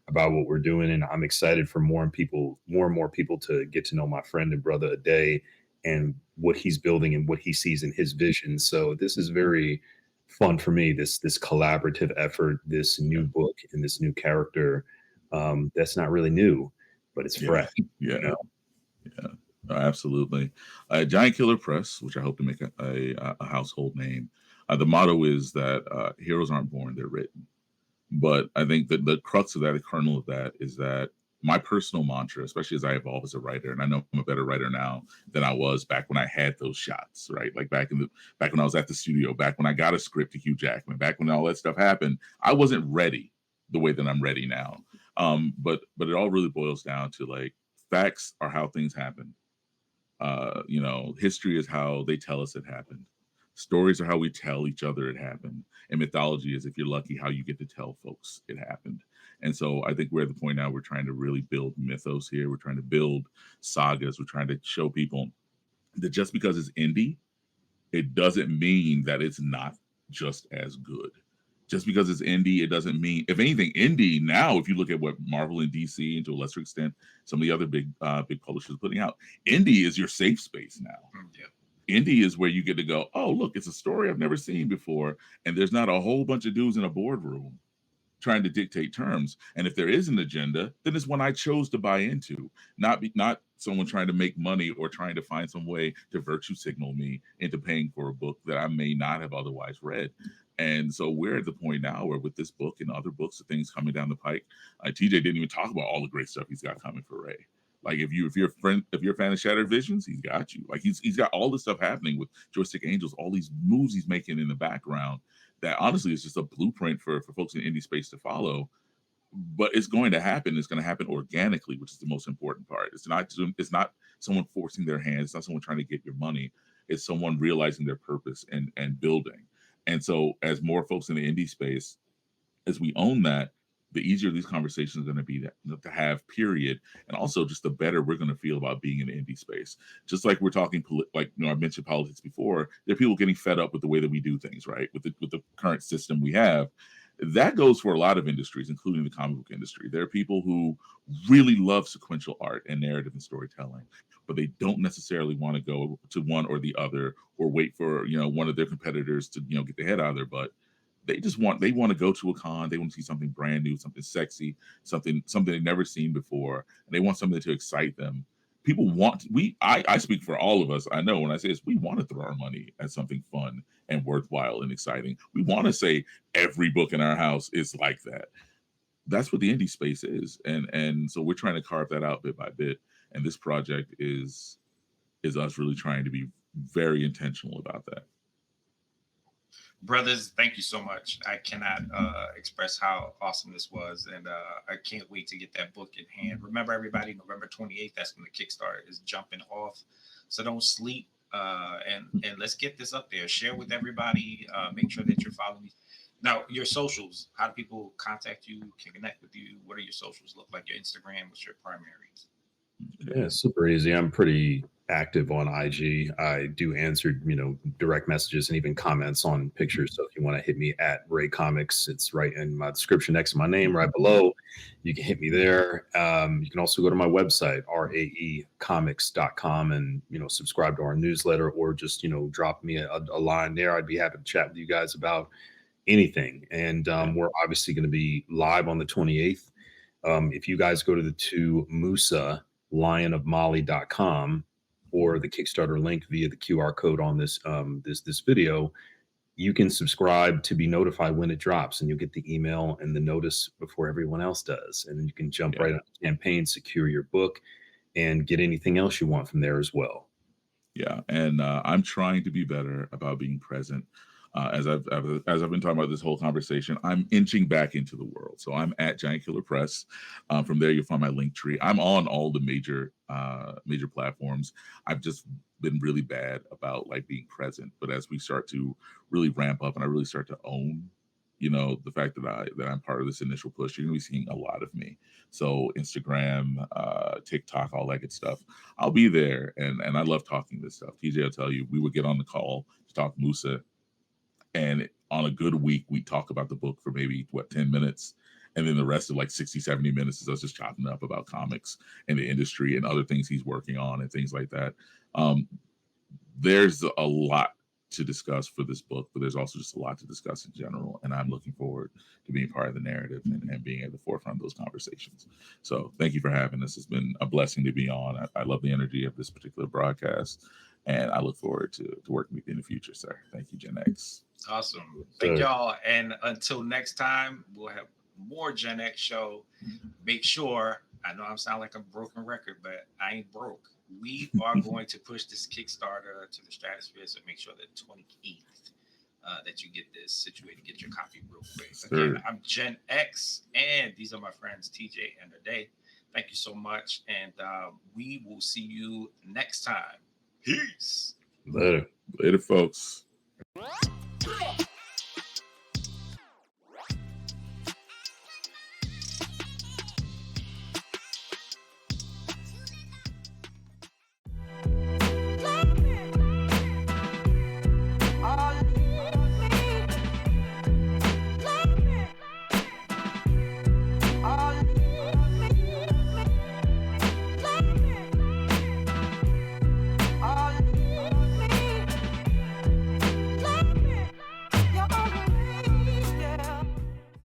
about what we're doing, and I'm excited for more and more people to get to know my friend and brother Ade and what he's building and what he sees in his vision. So this is very fun for me. This collaborative effort, this new book and this new character. That's not really new, but it's Yeah, fresh. yeah, You know? yeah. Absolutely. Giant Killer Press, which I hope to make a household name. The motto is that heroes aren't born; they're written. But I think that the crux of that, the kernel of that, is that my personal mantra, especially as I evolve as a writer, and I know I'm a better writer now than I was back when I had those shots, right? Like back when I was at the studio, back when I got a script to Hugh Jackman, back when all that stuff happened, I wasn't ready the way that I'm ready now. But it all really boils down to like facts are how things happen. History is how they tell us it happened. Stories are how we tell each other it happened. And mythology is, if you're lucky, how you get to tell folks it happened. And so I think we're at the point now we're trying to really build mythos here. We're trying to build sagas. We're trying to show people that just because it's indie, it doesn't mean that it's not just as good. Just because it's indie, it doesn't mean, if anything, indie now, if you look at what Marvel and DC, and to a lesser extent, some of the other big publishers are putting out, indie is your safe space now. Yeah. Indie is where you get to go, oh, look, it's a story I've never seen before. And there's not a whole bunch of dudes in a boardroom trying to dictate terms. And if there is an agenda, then it's one I chose to buy into, not someone trying to make money or trying to find some way to virtue signal me into paying for a book that I may not have otherwise read. And so we're at the point now where with this book and other books, the things coming down the pike, TJ didn't even talk about all the great stuff he's got coming for Rae. Like if you're a fan of Shattered Visions, he's got you. Like he's got all this stuff happening with Joystick Angels, all these moves he's making in the background that honestly is just a blueprint for folks in indie space to follow. But it's going to happen. It's going to happen organically, which is the most important part. It's not someone forcing their hand. It's not someone trying to get your money. It's someone realizing their purpose and building. And so as more folks in the indie space, as we own that, the easier these conversations are going to be to have, period. And also just the better we're going to feel about being in the indie space. Just like we're talking, I mentioned politics before, there are people getting fed up with the way that we do things, right? With the current system we have. That goes for a lot of industries, including the comic book industry. There are people who really love sequential art and narrative and storytelling, but they don't necessarily want to go to one or the other or wait for, one of their competitors to, get their head out of their butt. They want to go to a con. They want to see something brand new, something sexy, something they've never seen before, and they want something to excite them. People want I speak for all of us. I know when I say this, we want to throw our money at something fun and worthwhile and exciting. We want to say every book in our house is like that. That's what the indie space is, and so we're trying to carve that out bit by bit. And this project is us really trying to be very intentional about that. Brothers, thank you so much. I cannot express how awesome this was, and I can't wait to get that book in hand. Remember, everybody, November 28th, that's when the Kickstarter is jumping off. So don't sleep, and let's get this up there. Share with everybody. Make sure that you're following me. Now, your socials, how do people contact you, can connect with you? What are your socials look like? Your Instagram, what's your primaries? Yeah, super easy. I'm pretty active on IG. I do answer, direct messages and even comments on pictures. So if you want to hit me at Rae Comics, it's right in my description next to my name, right below. You can hit me there. You can also go to my website, raecomics.com, and subscribe to our newsletter, or just drop me a line there. I'd be happy to chat with you guys about anything. And we're obviously going to be live on the 28th. If you guys go to Musa, lionofmali.com, or the Kickstarter link via the QR code on this this video, you can subscribe to be notified when it drops, and you'll get the email and the notice before everyone else does. And then you can jump right on the campaign, secure your book, and get anything else you want from there as well. Yeah, and I'm trying to be better about being present. As I've been talking about this whole conversation, I'm inching back into the world. So I'm at Giant Killer Press. From there, you'll find my link tree. I'm on all the major platforms. I've just been really bad about like being present. But as we start to really ramp up and I really start to own, the fact that I'm part of this initial push, you're gonna be seeing a lot of me. So Instagram, TikTok, all that good stuff. I'll be there, and I love talking this stuff. TJ will tell you, we would get on the call to talk Musa, and on a good week, we talk about the book for maybe 10 minutes, And then the rest of like 60, 70 minutes is us just chopping up about comics and the industry and other things he's working on and things like that. There's a lot to discuss for this book, but there's also just a lot to discuss in general. And I'm looking forward to being part of the narrative and being at the forefront of those conversations. So thank you for having us. It's been a blessing to be on. I love the energy of this particular broadcast, and I look forward to working with you in the future, sir. Thank you, Gen X. Awesome. Thank y'all. And until next time, we'll have more Gen X show. Make sure, I know I sound like a broken record, but I ain't broke. We are going to push this Kickstarter to the stratosphere, so make sure that 28th that you get this situated, get your copy real quick. Again, I'm Gen X, and these are my friends TJ and Ade. Thank you so much, and we will see you next time. Peace. Later, folks.